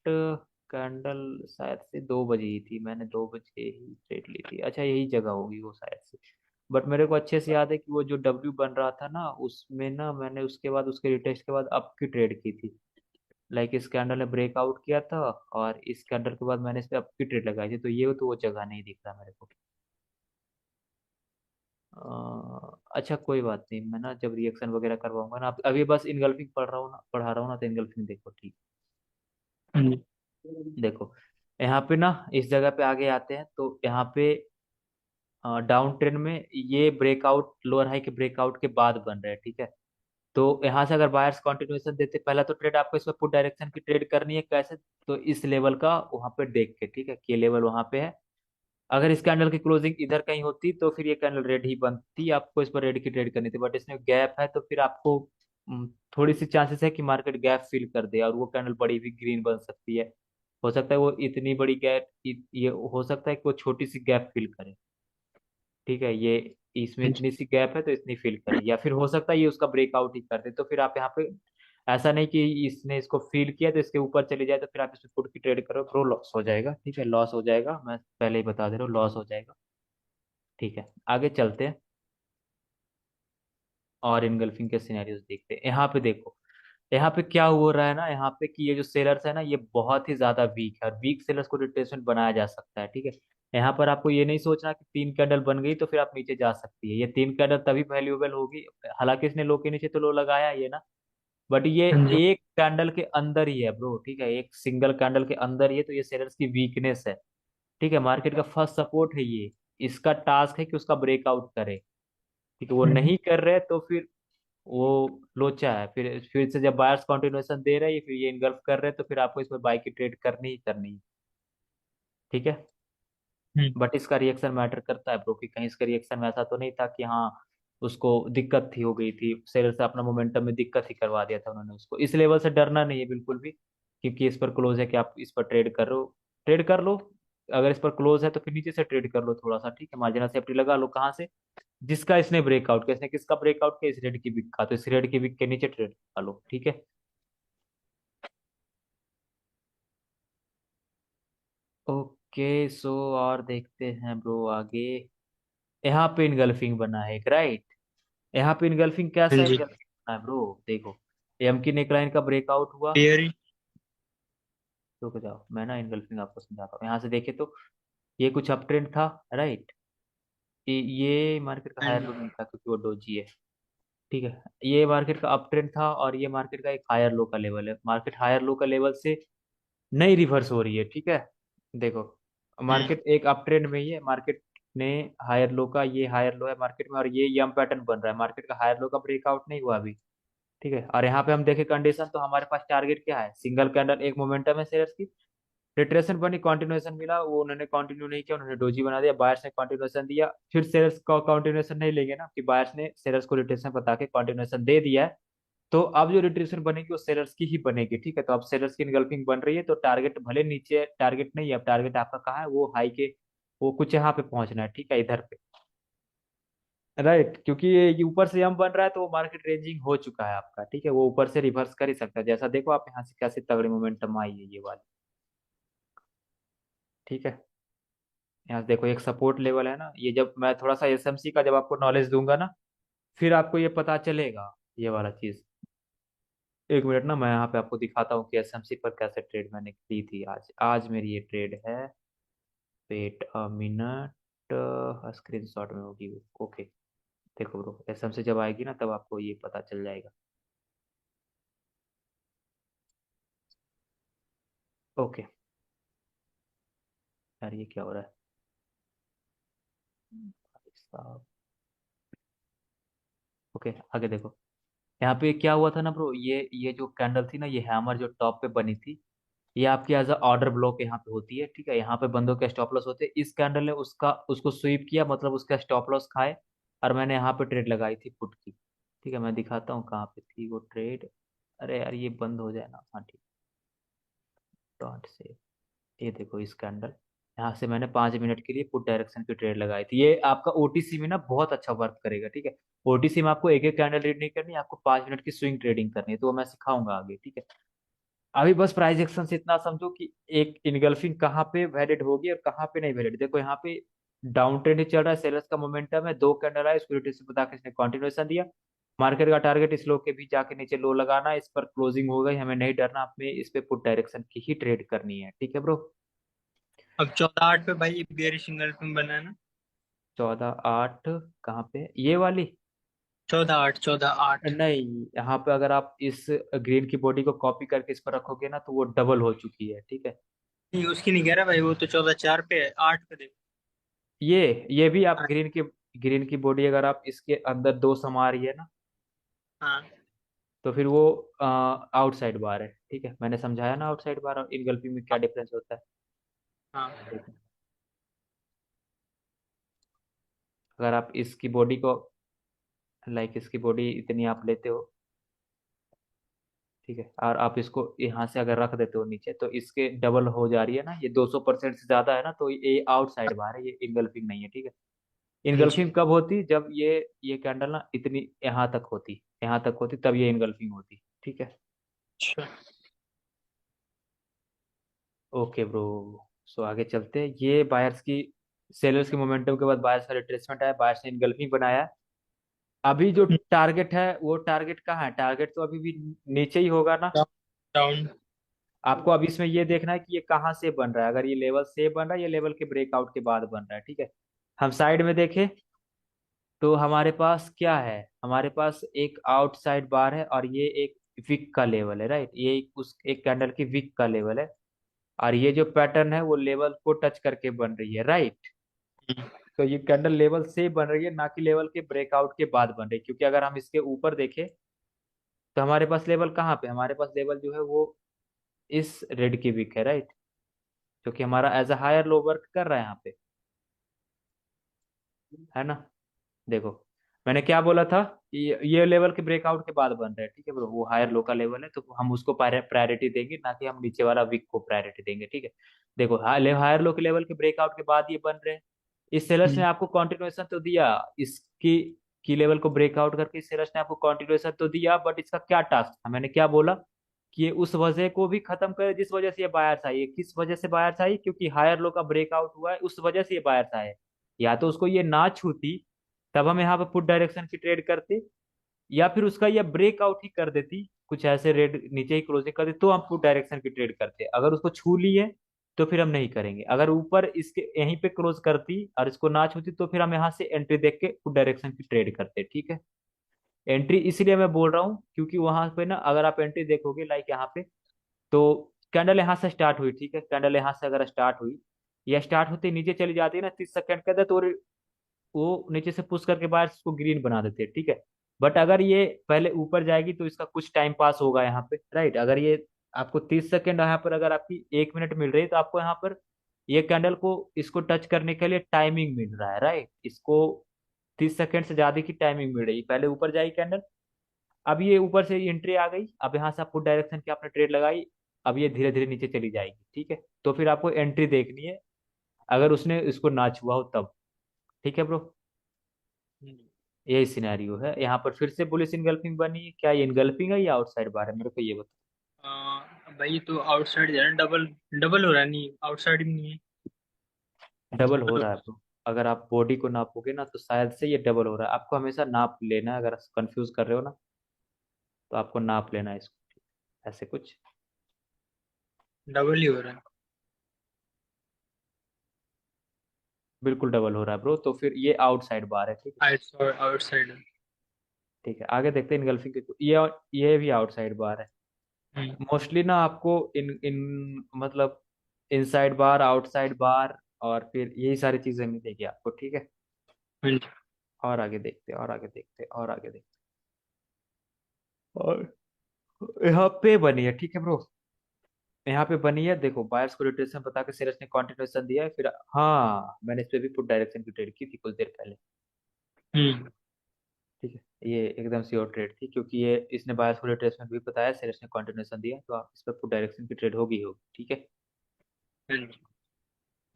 कैंडल शायद से 2 बजे ही थी, मैंने 2 बजे ही ट्रेड ली थी, अच्छा यही जगह होगी वो शायद से। बट मेरे को अच्छे से याद है कि वो जो डब्ल्यू बन रहा था ना, उसमें ना मैंने उसके बाद उसके रिटेस्ट के बाद अप की ट्रेड की थी, लाइक इस कैंडल ने ब्रेकआउट किया था, और इस कैंडल के बाद मैंने इस पे अप की ट्रेड लगाई थी, तो ये तो वो जगह नहीं दिख रहा मेरे को। अच्छा कोई बात नहीं, मैं ना जब रिएक्शन वगैरह करवाऊंगा ना, अभी बस इनगल्फिंग पढ़ा रहा हूँ ना, तो इनगल्फिंग देखो, ठीक। हम्म। देखो, यहाँ पे ना इस जगह पे आगे आते हैं, तो यहाँ पे डाउन ट्रेंड में ये ब्रेकआउट लोअर हाई के ब्रेकआउट के बाद बन रहे हैं, ठीक है। तो यहाँ से अगर बायर्स कंटिन्यूएशन देते, पहला तो ट्रेड आपको इसमें पुट डायरेक्शन की ट्रेड करनी है, कैसे, तो इस लेवल का वहां पे देख के, ठीक है, के लेवल वहां पे है, अगर इस कैंडल की क्लोजिंग इधर कहीं होती तो फिर ये कैंडल रेड ही बनती, आपको इस पर रेड की ट्रेड करनी थी, बट इसमें गैप है तो फिर आपको थोड़ी सी चांसेस है कि मार्केट गैप फिल कर दे और वो कैंडल बड़ी भी ग्रीन बन सकती है। हो सकता है वो इतनी बड़ी गैप, ये हो सकता है कि वो छोटी सी गैप फिल करे। ठीक है, ये इसमें हाँ जी। इतनी सी गैप है तो इतनी फिल करे, या फिर हो सकता है ये उसका ब्रेकआउट ही कर दे, तो फिर आप यहाँ पे ऐसा नहीं कि इसने इसको फील किया तो इसके ऊपर चले जाए तो फिर आप इसमें पुट की ट्रेड करो, प्रो लॉस हो जाएगा। ठीक है, लॉस हो जाएगा, मैं पहले ही बता दे रहा हूँ, लॉस हो जाएगा। ठीक है, आगे चलते हैं और इनगल्फिंग के सिनेरियोज देखते हैं। यहाँ पे देखो, यहाँ पे क्या हो रहा है ना, यहाँ पे कि ये जो सेलर्स है ना ये बहुत ही ज्यादा वीक है, और वीक सेलर्स को रिट्रेसमेंट बनाया जा सकता है। ठीक है, यहाँ पर आपको ये नहीं सोचना कि तीन कैंडल बन गई तो फिर आप नीचे जा सकती है, ये तीन कैंडल तभी वैल्यूएबल होगी, हालांकि इसने लो के नीचे तो लो लगाया ही है ना, बट ये हाँ जी। एक कैंडल के अंदर ही है ब्रो। ठीक है, एक सिंगल कैंडल के अंदर ही है, तो ये सेलर्स की वीकनेस है। ठीक है, मार्केट का फर्स्ट सपोर्ट है ये, इसका टास्क है कि उसका ब्रेकआउट करे। ठीक है, वो हम्म। नहीं कर रहे तो फिर वो लोचा है, फिर से जब बायर्स कंटिन्यूएशन दे रहे हैं फिर ये इनगल्फ कर रहे हैं, तो फिर आपको इसमें बाई की ट्रेड करनी ही करनी है। ठीक है, हम्म। बट इसका रिएक्शन मैटर करता है ब्रो, कि कहीं इसका रिएक्शन में ऐसा तो नहीं था कि हाँ उसको दिक्कत थी, हो गई थी सेलर से अपना मोमेंटम में दिक्कत ही करवा दिया था उन्होंने उसको। इस लेवल से डरना नहीं है बिल्कुल भी, क्योंकि इस पर क्लोज है कि आप इस पर ट्रेड कर रहे हो, ट्रेड कर लो। अगर इस पर क्लोज है तो फिर नीचे से ट्रेड कर लो थोड़ा सा। ठीक है, मार्जिनल सेफ्टी लगा लो, कहाँ से, जिसका इसने ब्रेकआउट किया, इसने किसका ब्रेकआउट किया, इस रेड की विक का, तो इस रेड की विक के नीचे ट्रेड कर लो। ठीक है, ओके सो और देखते हैं ब्रो आगे। यहाँ पे इनगल्फिंग बना है एक, राइट। यहाँ पे इनगल्फिंग हाँ कैसा जी। इनगल्फिंग बना है ब्रो, देखो एम की नेकलाइन का ब्रेकआउट हुआ। बेयरिंग। रुक जाओ, मैं ना इनगल्फिंग आपको समझाता हूँ। यहाँ से देखे तो ये कुछ अप ट्रेंड था, राइट। ये मार्केट का हाँ हायर जी। लो नहीं था क्योंकि वो डोजी है। ठीक है, ये मार्केट का अप ट्रेंड था और ये मार्केट का एक हायर लो का लेवल है, मार्केट हायर लो का लेवल से नहीं रिवर्स हो रही है। ठीक है, देखो हम्म। मार्केट एक अप ट्रेंड में ही है, मार्केट ने हायर लो का, ये हायर लो है मार्केट में, और ये यम पैटर्न बन रहा है, मार्केट का हायर लो का ब्रेकआउट नहीं हुआ अभी। ठीक है, और यहाँ पे हम देखें कंडीशन, तो हमारे पास टारगेट क्या है, सिंगल कैंडल एक मोमेंटम है शेयर्स की, रिट्रेशन बनी, कंटिन्यूएशन मिला, वो उन्होंने कंटिन्यू नहीं किया, उन्होंने डोजी बना दिया, बायर्स ने कंटिन्यूएशन दिया, फिर सेलर्स का कंटिन्यूएशन नहीं लेंगे ना, कि बायर्स ने सेलर्स को रिट्रेशन बता के कंटिन्यूएशन दे दिया है, तो अब जो रिट्रेशन बनेगी वो सेलर्स की ही बनेगी। ठीक है, तो अब सेलर्स की इनगल्फिंग बन रही है, तो टारगेट भले नीचे, टारगेट नहीं है अब, टारगेट आपका कहाँ है, वो हाई के, वो कुछ यहाँ पे पहुंचना है। ठीक है, इधर पे, राइट, क्योंकि ये ऊपर से यम बन रहा है तो वो मार्केट रेंजिंग हो चुका है आपका। ठीक है, वो ऊपर से रिवर्स कर ही सकता है, जैसा देखो आप यहाँ से कैसे तगड़ी मोमेंटम आई है ये वाली। ठीक है, यहाँ से देखो एक सपोर्ट लेवल है ना, ये जब मैं थोड़ा सा एसएमसी का जब आपको नॉलेज दूंगा ना, फिर आपको ये पता चलेगा ये वाला चीज। एक मिनट ना, मैं यहाँ पे आपको दिखाता हूँ कि एसएमसी पर कैसे ट्रेड मैंने की थी आज। आज मेरी ये ट्रेड है, वेट अ मिनट, स्क्रीनशॉट में होगी वो। ओके, देखो ब्रो, एसएमसी जब आएगी ना तब आपको ये पता चल जाएगा। ओके, यार ये क्या हो रहा है भाई साहब। ओके, आगे देखो, यहाँ पे क्या हुआ था ना ब्रो, ये जो कैंडल थी ना, ये हैमर जो टॉप पे बनी थी, ये आपकी एज अ ऑर्डर ब्लॉक यहाँ पे होती है। ठीक है, यहाँ पे बंदों के स्टॉप लॉस होते हैं, इस कैंडल ने उसका उसको स्वीप किया, मतलब उसका स्टॉप लॉस खाए, और मैंने यहाँ पे ट्रेड लगाई थी पुट की। ठीक है, मैं दिखाता हूँ कहाँ पे थी वो ट्रेड। अरे यार ये बंद हो जाए ना, हाँ ठीक, डोंट से, ये देखो इस कैंडल, यहाँ से मैंने 5 मिनट के लिए पुट डायरेक्शन की ट्रेड लगाई थी, ये आपका ओटीसी में ना बहुत अच्छा वर्क करेगा। ठीक है, ओटीसी में आपको एक एक कैंडल रीड नहीं करनी, आपको 5 मिनट की स्विंग ट्रेडिंग करनी है, तो वो मैं सिखाऊंगा आगे। ठीक है, अभी बस प्राइस एक्शन से इतना समझो कि एक इनगल्फिंग कहाँ पे वैलिड होगी और कहाँ पे नहीं वैलिड। देखो यहाँ पे डाउन ट्रेंड ही चल रहा है, सेलर्स का मोमेंटम है, दो कैंडल आए, उसको से बता के इसने कंटिन्यूएशन दिया, मार्केट का टारगेट इस लो के भी जाके नीचे लो लगाना है, इस पर क्लोजिंग हो गई, हमें नहीं डरना, हमें इस पे पुट डायरेक्शन की ही ट्रेड करनी है। ठीक है ब्रो, अब 14/8 पे भाई बेयरिश सिंगल पे बना है ना। 14/8 कहाँ पे, ये वाली, 14/8, 14/8। नहीं यहाँ पे अगर आप इस ग्रीन की बॉडी को कॉपी करके इस पर रखोगे ना तो वो डबल हो चुकी है। ठीक है, नहीं उसकी नहीं कह रहा भाई, वो तो 14/4 पे है, 8 पे देखो। ये भी आप हाँ। ग्रीन की बॉडी अगर आप इसके अंदर दो समा रही है ना, हाँ। तो फिर वो आउटसाइड बार है। ठीक है, मैंने समझाया ना आउटसाइड बार और इनगल्फिंग में क्या डिफरेंस होता है। हाँ। देखो अगर आप इसकी बॉडी को, लाइक इसकी बॉडी इतनी आप लेते हो, ठीक है, और आप इसको यहाँ से अगर रख देते हो नीचे, तो इसके डबल हो जा रही है ना, ये 200% से ज्यादा है ना, तो ये आउटसाइड बार है, ये इनगल्फिंग नहीं है, ठीक है। हाँ जी। इनगल्फिंग कब होती, जब ये कैंडल ना इतनी यहाँ तक होती, यहाँ तक होती, तब ये इनगल्फिंग होती, ठीक है। अच्छा। Okay bro. सो आगे चलते हैं, ये बायर्स की, सेलर्स की मोमेंटम के बाद बायर्स का रिट्रेसमेंट आया, बायर्स ने इनगल्फिंग बनाया। अभी जो टारगेट है, वो टारगेट कहाँ है, टारगेट तो अभी भी नीचे ही होगा ना। डाउन। आपको अब इसमें ये देखना है कि ये कहाँ से बन रहा है, अगर ये लेवल से बन रहा है, ये लेवल के ब्रेकआउट के बाद बन रहा है, ठीक है। हम साइड में देखें तो हमारे पास क्या है, हमारे पास एक आउटसाइड बार है, और ये एक विक का लेवल है, राइट, ये उस एक कैंडल की विक का लेवल है, और ये जो पैटर्न है वो लेवल को टच करके बन रही है, राइट। तो ये कैंडल लेवल से बन रही है, ना कि लेवल के ब्रेकआउट के बाद बन रही है, क्योंकि अगर हम इसके ऊपर देखें तो हमारे पास लेवल कहाँ पे, हमारे पास लेवल जो है वो इस रेड की विक है, राइट, जो कि हमारा as a higher low work कर रहा है यहाँ पे, है ना। देखो, मैंने क्या बोला था कि ये लेवल के ब्रेकआउट के बाद बन रहा है, ठीक है ब्रो, वो हायर लो का लेवल है, तो हम उसको प्रायोरिटी देंगे, ना कि हम नीचे वाला विक को प्रायोरिटी देंगे, ठीक है। देखो, हायर लो के लेवल के ब्रेकआउट के बाद ये बन रहे हैं। इस सेलर्स ने आपको कंटिन्यूएशन तो दिया, इसकी की लेवल को ब्रेकआउट करके इस सेलर्स ने आपको कंटिन्यूएशन तो दिया, बट इसका क्या टास्क था, मैंने क्या बोला कि ये उस वजह को भी खत्म करे जिस वजह से ये बायर्स आई, ये किस वजह से बायर्स आई, क्योंकि हायर लो का ब्रेकआउट हुआ है, उस वजह से ये बायर्स आए। या तो उसको ये ना छूती, तब हम यहाँ पे पुट डायरेक्शन की ट्रेड करते, या फिर उसका ये ब्रेकआउट ही कर देती, कुछ ऐसे रेड नीचे ही क्लोजिंग कर देती, तो हम पुट डायरेक्शन की ट्रेड करते। अगर उसको छू ली है तो फिर हम नहीं करेंगे, अगर ऊपर इसके यहीं पे क्लोज करती और इसको ना छूती, तो फिर हम यहाँ से एंट्री देख के पुट डायरेक्शन की ट्रेड करते, ठीक है। एंट्री इसलिए मैं बोल रहा हूँ क्योंकि वहां पे ना, अगर आप एंट्री देखोगे लाइक यहाँ पे, तो कैंडल यहाँ से स्टार्ट हुई, ठीक है, कैंडल यहाँ से अगर स्टार्ट हुई, या स्टार्ट होते ही नीचे चली जाती है ना 30 सेकंड के अंदर, तो वो नीचे से पुश करके बाहर इसको ग्रीन बना देते हैं, ठीक है। बट अगर ये पहले ऊपर जाएगी तो इसका कुछ टाइम पास होगा यहाँ पे, राइट। अगर ये आपको 30 सेकंड यहाँ पर, अगर आपकी 1 मिनट मिल रही है, तो आपको यहाँ पर ये कैंडल को इसको टच करने के लिए टाइमिंग मिल रहा है, राइट, इसको 30 सेकंड से ज्यादा की टाइमिंग मिल रही है, पहले ऊपर जाएगी कैंडल। अब ये ऊपर से एंट्री आ गई, अब यहाँ से आपको डायरेक्शन की आपने ट्रेड लगाई, अब ये धीरे धीरे नीचे चली जाएगी, ठीक है। तो फिर आपको एंट्री देखनी है, अगर उसने इसको ना छुआ हो तब, ठीक है ब्रो। यही सिनेरियो है यहाँ पर, फिर से बुलिश इनगल्फिंग बनी है, क्या ये इनगल्फिंग है या आउटसाइड बार है, मेरे को ये बता। भाई तो आउटसाइड जा रहा है, डबल डबल हो रहा है, नहीं आउटसाइड भी नहीं है। डबल हो रहा है ब्रो, अगर आप बॉडी को नापोगे ना, तो शायद से ये डबल हो रहा है, आपको हमेशा नाप लेना है, अगर कंफ्यूज कर रहे हो ना, तो आपको नाप लेना है इसको, ऐसे कुछ। डबल ही हो रहा है। बिल्कुल डबल हो रहा है ब्रो, तो फिर ये आउटसाइड बार है, ठीक है। आउटसाइड। ठीक है, आगे देखते हैं इनगल्फिंग के, ये भी आउटसाइड बार है। हम्म। मोस्टली ना आपको इन इन मतलब इनसाइड बार, आउटसाइड बार, और फिर यही सारी चीजें मिलेगी आपको, ठीक है। हाँ जी। और आगे देखते हैं, और आगे देखते हैं, और आगे देखते हैं, और यहाँ पे बनी है, ठीक है ब्रो, यहाँ पे बनी है, देखो बायर्स को रोटेशन बता के सेलर्स ने कंटिन्यूएशन दिया है, फिर हाँ, मैंने इस पे भी पुट डायरेक्शन की ट्रेड की थी कुछ देर पहले, हम्म। ठीक है। ये एकदम श्योर ट्रेड थी, क्योंकि ये इसने बायर्स को रिट्रेसमेंट भी बताया, सेलर्स ने कंटिन्यूएशन दिया, तो आप इस पर पुट डायरेक्शन की ट्रेड होगी ही होगी, ठीक है। हाँ जी।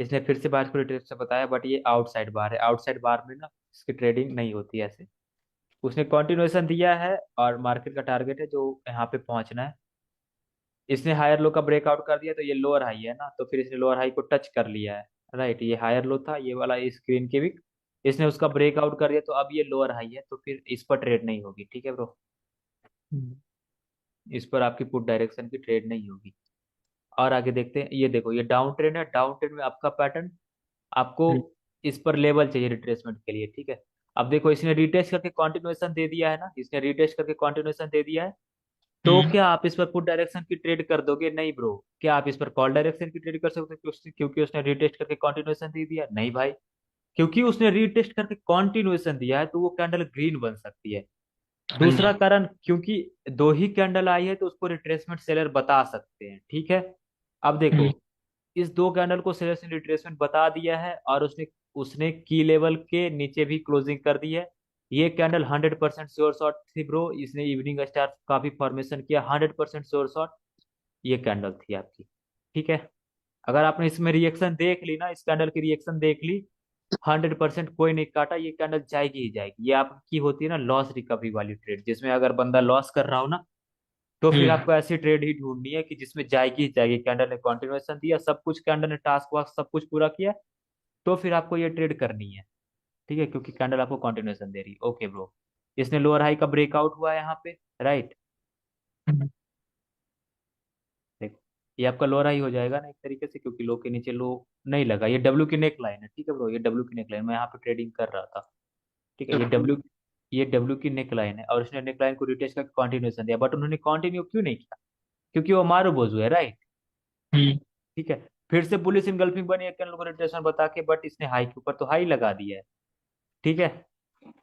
इसने फिर से बायर्स को रिट्रेसमेंट बताया, बट ये आउटसाइड बार है, आउटसाइड बार में ना इसकी ट्रेडिंग नहीं होती ऐसे। उसने कंटिन्यूएशन दिया है, और मार्केट का टारगेट है जो यहाँ पे पहुंचना है। इसने हायर लो का ब्रेकआउट कर दिया, तो ये लोअर हाई है ना, तो फिर इसने लोअर हाई को टच कर लिया है, राइट, ये हायर लो था ये वाला स्क्रीन के भी, इसने उसका ब्रेकआउट कर दिया, तो अब ये लोअर हाई है, तो फिर इस पर ट्रेड नहीं होगी, ठीक है ब्रो। हम्म। इस पर आपकी पुट डायरेक्शन की ट्रेड नहीं होगी। और आगे देखते हैं, ये देखो, ये डाउन ट्रेंड है, डाउन ट्रेंड में आपका पैटर्न, आपको हम्म। इस पर लेवल चाहिए रिट्रेसमेंट के लिए, ठीक है। अब देखो, इसने रिटेस्ट करके कंटिन्यूएशन दे दिया है ना, इसने रिटेस्ट करके कंटिन्यूएशन दे दिया है, तो हम्म। क्या आप इस पर पुट डायरेक्शन की ट्रेड कर दोगे, नहीं ब्रो। क्या आप इस पर कॉल डायरेक्शन की ट्रेड कर सकते हो, क्योंकि उसने रीटेस्ट करके कंटिन्यूएशन दे दिया, नहीं भाई, क्योंकि उसने रीटेस्ट करके कंटिन्यूएशन दिया है, तो वो कैंडल ग्रीन बन सकती है। हाँ दूसरा जी। कारण, क्योंकि दो ही कैंडल आई है, तो उसको रिट्रेसमेंट सेलर बता सकते हैं, ठीक है। अब देखो, हम्म। इस दो कैंडल को सेलर्स ने रिट्रेसमेंट बता दिया है, और उसने उसने की लेवल के नीचे भी क्लोजिंग कर दी है। ये कैंडल 100% श्योर शॉट थी ब्रो, इसने इवनिंग स्टार काफी फॉर्मेशन किया, 100% श्योर शॉट ये कैंडल थी आपकी। ठीक है, अगर आपने इसमें रिएक्शन देख ली ना, इस कैंडल की रिएक्शन देख ली, 100% कोई नहीं काटा, ये कैंडल जाएगी ही जाएगी। ये आपकी होती है ना लॉस रिकवरी वाली ट्रेड, जिसमें अगर बंदा लॉस कर रहा हो ना, तो फिर हम्म। आपको ऐसी ट्रेड ही ढूंढनी है कि जिसमें जाएगी ही जाएगी। कैंडल ने कॉन्टिन्यूएशन दिया, सब कुछ कैंडल ने टास्क वास्क सब कुछ पूरा किया, तो फिर आपको ये ट्रेड करनी है। ठीक है, क्योंकि कैंडल आपको कॉन्टिन्यूएशन दे रही है। ओके ब्रो, इसने लोअर हाई का ब्रेकआउट हुआ है यहाँ पे, राइट। हम्म। देखो, ये आपका लोअर हाई हो जाएगा ना एक तरीके से, क्योंकि लो के नीचे लो नहीं लगा। ये डब्ल्यू की नेक लाइन है, ठीक है ब्रो, ये डब्ल्यू की नेक लाइन, मैं यहाँ पे ट्रेडिंग कर रहा था। ठीक है, ये डब्ल्यू की नेक लाइन है, और उसने नेक लाइन को रिटेस्ट करके कंटिन्यूएशन दिया, बट उन्होंने कंटिन्यू क्यों नहीं किया? क्योंकि वो मारू बोझू है, राइट। हम्म। ठीक है, फिर से बुलिश इनगल्फिंग बनी है कैंडल को रिटेशन बता के, बट इसने हाई के ऊपर तो हाई लगा दिया है। ठीक है,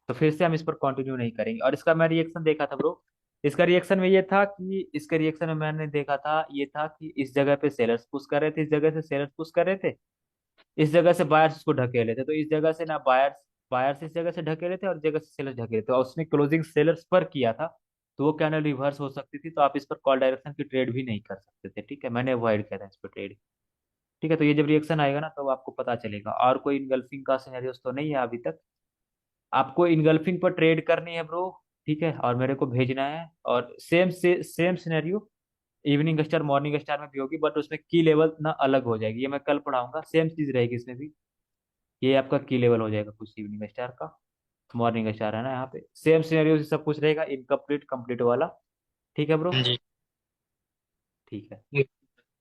तो फिर से हम इस पर कंटिन्यू नहीं करेंगे। और इसका मैं रिएक्शन देखा था ब्रो, इसका रिएक्शन में ये था कि, इसके रिएक्शन में मैंने देखा था ये था कि इस जगह पे सेलर्स पुश कर रहे थे, इस जगह से सेलर्स पुश कर रहे थे, इस जगह से बायर्स उसको ढकेले थे। तो इस जगह से ना बायर्स बायर्स इस जगह से ढकेले थे, और इस जगह से सेलर्स ढकेले थे, और उसने क्लोजिंग सेलर्स पर किया था। तो वो कैंडल रिवर्स हो सकती थी, तो आप इस पर कॉल डायरेक्शन की ट्रेड भी नहीं कर सकते थे। ठीक है, मैंने अवॉइड किया था इस पर ट्रेड। ठीक है, तो ये जब रिएक्शन आएगा ना, तो आपको पता चलेगा। और कोई इनगल्फिंग का सिनेरियोस तो नहीं है अभी तक। आपको इनगल्फिंग पर ट्रेड करनी है ब्रो, ठीक है, और मेरे को भेजना है। और same scenario evening star morning star में भी होगी, बट उसमें की लेवल ना अलग हो जाएगी, ये मैं कल पढ़ाऊंगा। सेम चीज रहेगी इसमें भी, ये आपका की लेवल हो जाएगा कुछ इवनिंग स्टार का, मॉर्निंग स्टार है ना, यहाँ पे सेम सिनेरियो सब कुछ रहेगा, इनकम्प्लीट कंप्लीट वाला। ठीक है ब्रो। हाँ जी। ठीक है,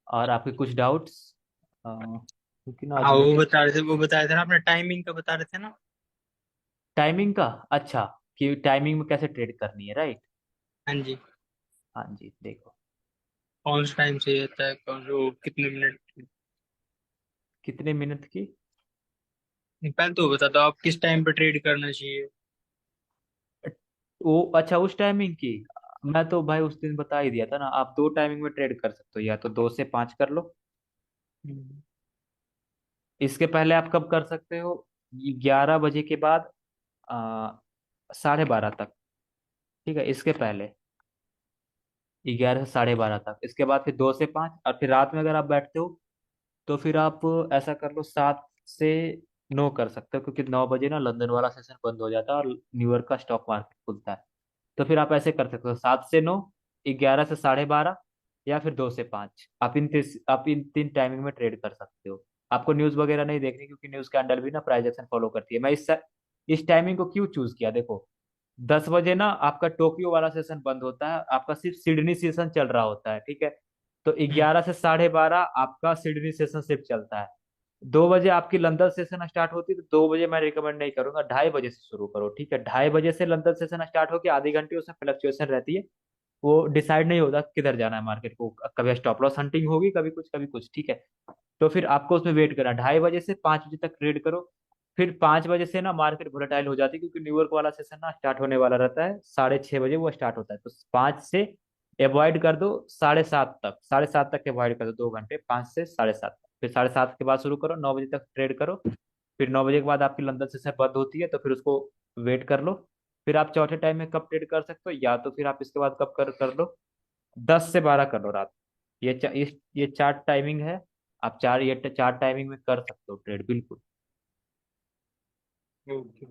और आपके कुछ डाउट्स? क्योंकि ना आज हाँ, वो मेरे बता रहे थे, वो बताया था ना, अपने टाइमिंग का बता रहे थे ना। टाइमिंग का, अच्छा, कि टाइमिंग में कैसे ट्रेड करनी है, राइट। हाँ जी। हाँ जी, देखो, कौन सा टाइम सही रहता है, कौन वो कितने मिनट। कितने मिनट की? पहले तो बता दो आप किस टाइम पे ट्रेड करना चाहिए। वो अच्छा, उस टाइमिंग की मैं तो भाई उस दिन बता ही दिया था ना, आप दो टाइमिंग में ट्रेड कर सकते हो, या तो 2 से 5 कर लो। हम्म। इसके पहले आप कब कर सकते हो? 11 बजे के बाद 12:30 तक। ठीक है, इसके पहले 11 से 12:30 तक, इसके बाद फिर 2 से 5, और फिर रात में अगर आप बैठते हो, तो फिर आप ऐसा कर लो, 7 से 9 कर सकते हो, क्योंकि 9 बजे ना लंदन वाला सेशन बंद हो जाता है और न्यूयॉर्क का स्टॉक मार्केट खुलता है। तो फिर आप ऐसे कर सकते हो, 7 से 9, 11 से 12:30, या फिर 2 से 5। आप इन 3 टाइमिंग में ट्रेड कर सकते हो। आपको न्यूज वगैरह नहीं देखनी, क्योंकि न्यूज कैंडल भी ना प्राइस एक्शन फॉलो करती है। मैं इस टाइमिंग को क्यों चूज किया, देखो, 10 बजे ना आपका टोक्यो वाला सेशन बंद होता है, आपका सिर्फ सिडनी सेशन चल रहा होता है। ठीक है, तो 11 से 12:30 आपका सिडनी सेशन सिर्फ चलता है। 2 बजे आपकी लंदन सेशन स्टार्ट होती है, तो 2 बजे मैं रिकमेंड नहीं करूंगा, 2:30 बजे से शुरू करो। ठीक है, 2:30 बजे से लंदन सेशन स्टार्ट होकर आधी घंटे उसमें फ्लक्चुएशन रहती है, वो डिसाइड नहीं होता किधर जाना है मार्केट को, कभी स्टॉप लॉस हंटिंग होगी, कभी कुछ कभी कुछ। ठीक है, तो फिर आपको उसमें वेट करना, 2:30 से 5 बजे तक ट्रेड करो। फिर 5 बजे से ना मार्केट वोलेटाइल हो जाती है, क्योंकि न्यूयॉर्क वाला सेशन ना स्टार्ट होने वाला रहता है, 6:30 बजे वो स्टार्ट होता है। तो 5 से अवॉइड कर दो 7:30 तक, 7:30 तक अवॉइड कर दो, 2 घंटे, 5 से 7:30 तक। फिर 7:30 के बाद शुरू करो, 9 बजे तक ट्रेड करो। फिर 9 बजे के बाद आपकी लंदन सेशन बंद होती है, तो फिर उसको वेट कर लो। फिर आप चौथे टाइम में कब ट्रेड कर सकते हो, या तो फिर आप इसके बाद कब कर लो, 10 से 12 कर लो रात। ये 4 टाइमिंग है, आप 4 टाइमिंग में कर सकते हो ट्रेड, बिल्कुल। ओके।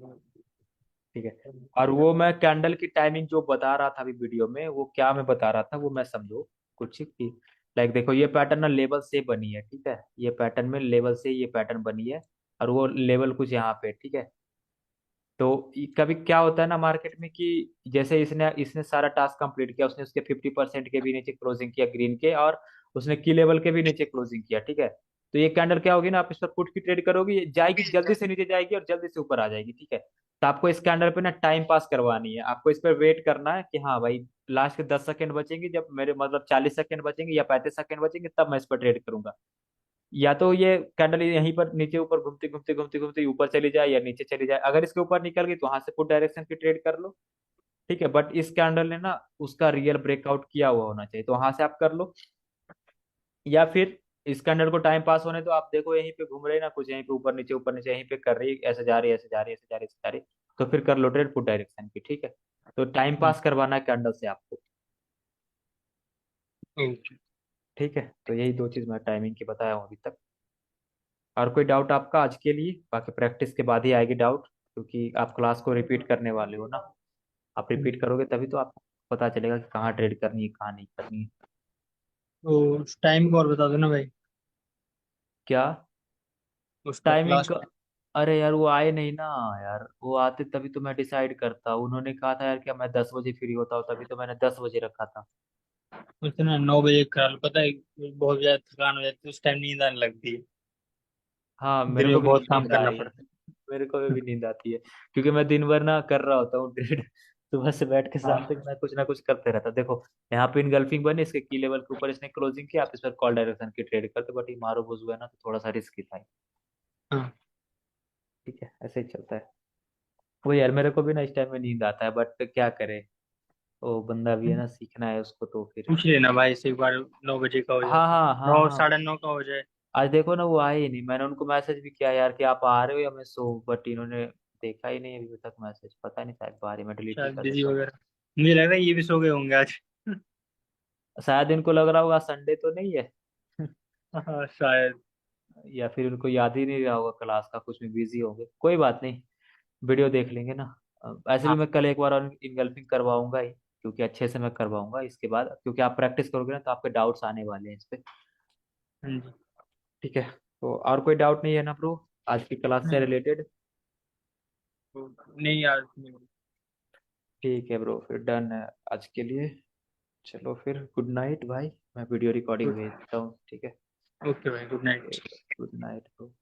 ठीक है, और वो मैं कैंडल की टाइमिंग जो बता रहा था अभी वीडियो में, वो क्या मैं बता रहा था वो मैं समझो कुछ कि, लाइक देखो, ये पैटर्न ना लेवल से बनी है। ठीक है, ये पैटर्न में लेवल से ये पैटर्न बनी है, और वो लेवल कुछ यहाँ पे, ठीक है। तो कभी क्या होता है ना मार्केट में कि, जैसे इसने इसने सारा टास्क कंप्लीट किया, उसने उसके 50% के भी नीचे क्लोजिंग किया ग्रीन के, और उसने की लेवल के भी नीचे क्लोजिंग किया। ठीक है, तो ये कैंडल क्या होगी ना, आप इस पर पुट की ट्रेड करोगे, ये जाएगी जल्दी से नीचे जाएगी और जल्दी से ऊपर आ जाएगी। ठीक है, तो आपको इस कैंडल पे ना टाइम पास करवानी है, आपको इस पर वेट करना है कि हाँ भाई, लास्ट के 10 सेकंड बचेंगे, जब मेरे मतलब 40 सेकंड बचेंगे या 35 सेकंड बचेंगे, तब मैं इस पर ट्रेड करूंगा। या तो ये कैंडल यहीं पर नीचे ऊपर घूमते घूमते घूमते घूमते ऊपर चली जाए या नीचे चली जाए, अगर इसके ऊपर निकल गई तो वहां से पुट डायरेक्शन की ट्रेड कर लो। ठीक है, बट इस कैंडल ने ना उसका रियल ब्रेकआउट किया हुआ होना चाहिए, तो वहां से आप कर लो। या फिर इसके अंदर को टाइम पास होने तो आप देखो यहीं पे घूम रहे हैं ना, कुछ यहीं पे ऊपर नीचे यहीं पे कर रही है, ऐसे जा रही है, ऐसे जा रही है, ऐसे जा रही है, ऐसे जा रही है। तो फिर कर लो ट्रेड फुट डायरेक्शन की, ठीक है। तो टाइम हम्म, पास करवाना है कैंडल से आपको, ओके। ठीक है। तो यही दो चीज मैं टाइमिंग की बताया हूँ अभी तक। और कोई डाउट आपका आज के लिए? बाकी प्रैक्टिस के बाद ही आएगी डाउट, क्योंकि आप क्लास को रिपीट करने वाले हो ना। आप रिपीट हम्म। करोगे तभी तो आपको पता चलेगा कि कहाँ ट्रेड करनी है, कहाँ नहीं करनी है। तो टाइम को और बता दो ना भाई, क्या उसका टाइमिंग क्लास। का? अरे यार वो आए नहीं ना। यार वो आते तभी तो मैं डिसाइड करता। उन्होंने कहा था यार कि मैं 10 बजे फ्री होता हूँ, तभी तो मैंने 10 बजे रखा था। उससे ना 9 बजे करा लो, पता है बहुत ज्यादा थकान हो जाती है उस टाइम, नींद आने लगती है। हाँ दिन मेरे को में भी बहुत काम नींद आ करना रही है। पड़ता मेरे को भी नींद आती है, क्योंकि मैं दिन भर ना कर रहा होता हूँ ट्रेड। सुबह से बैठ के है। शाम तक मैं कुछ ना कुछ करते रहता। देखो यहाँ पे इनगल्फिंग बनी, इसके की लेवल के ऊपर इसने क्लोजिंग किया, आप इस पर कॉल डायरेक्शन की ट्रेड करते, बट ये मारो बुझ हुआ ना तो थोड़ा सा रिस्की था। हाँ, ठीक है, ऐसे ही चलता है। वो यार मेरे को भी ना इस टाइम में नींद आता है, बट क्या करे। वो बंदा भी है ना, सीखना है उसको तो फिर। पूछ लेना भाई से एक बार, 9 बजे का हो जाए, हाँ हाँ हाँ नौ हाँ। 9:30 का हो जाए। आज देखो ना वो आए ही नहीं। मैंने उनको मैसेज भी किया यार कि आप आ रहे हो या मैं सो, बट इन्होंने देखा ही नहीं अभी तक मैसेज। पता नहीं, शायद बाहर ही, मैं डिलीट ही शायद कर बिजी देता हूँ। वगैरह, मुझे लग रहा है ये भी सो गए होंगे आज। शायद इनको लग रहा होगा संडे तो नहीं है। हाँ शायद। या फिर उनको याद ही नहीं रहा होगा क्लास का, कुछ में बिजी होंगे। कोई बात नहीं, वीडियो देख लेंगे ना। ऐसे भी हाँ। मैं कल एक बार और इनगल्फिंग करवाऊंगा ही, क्योंकि अच्छे से मैं करवाऊंगा इसके बाद, क्योंकि आप प्रैक्टिस करोगे ना तो आपके डाउट्स आने वाले हैं इस पे। हाँ जी। ठीक है। तो और कोई डाउट नहीं है ना ब्रो, आज की क्लास से नहीं, रिलेटेड? नहीं यार नहीं। ठीक है ब्रो, फिर डन है आज के लिए। चलो फिर गुड नाइट भाई, मैं वीडियो रिकॉर्डिंग भेजता हूँ, ठीक है। ओके भाई, good night. Good night bro.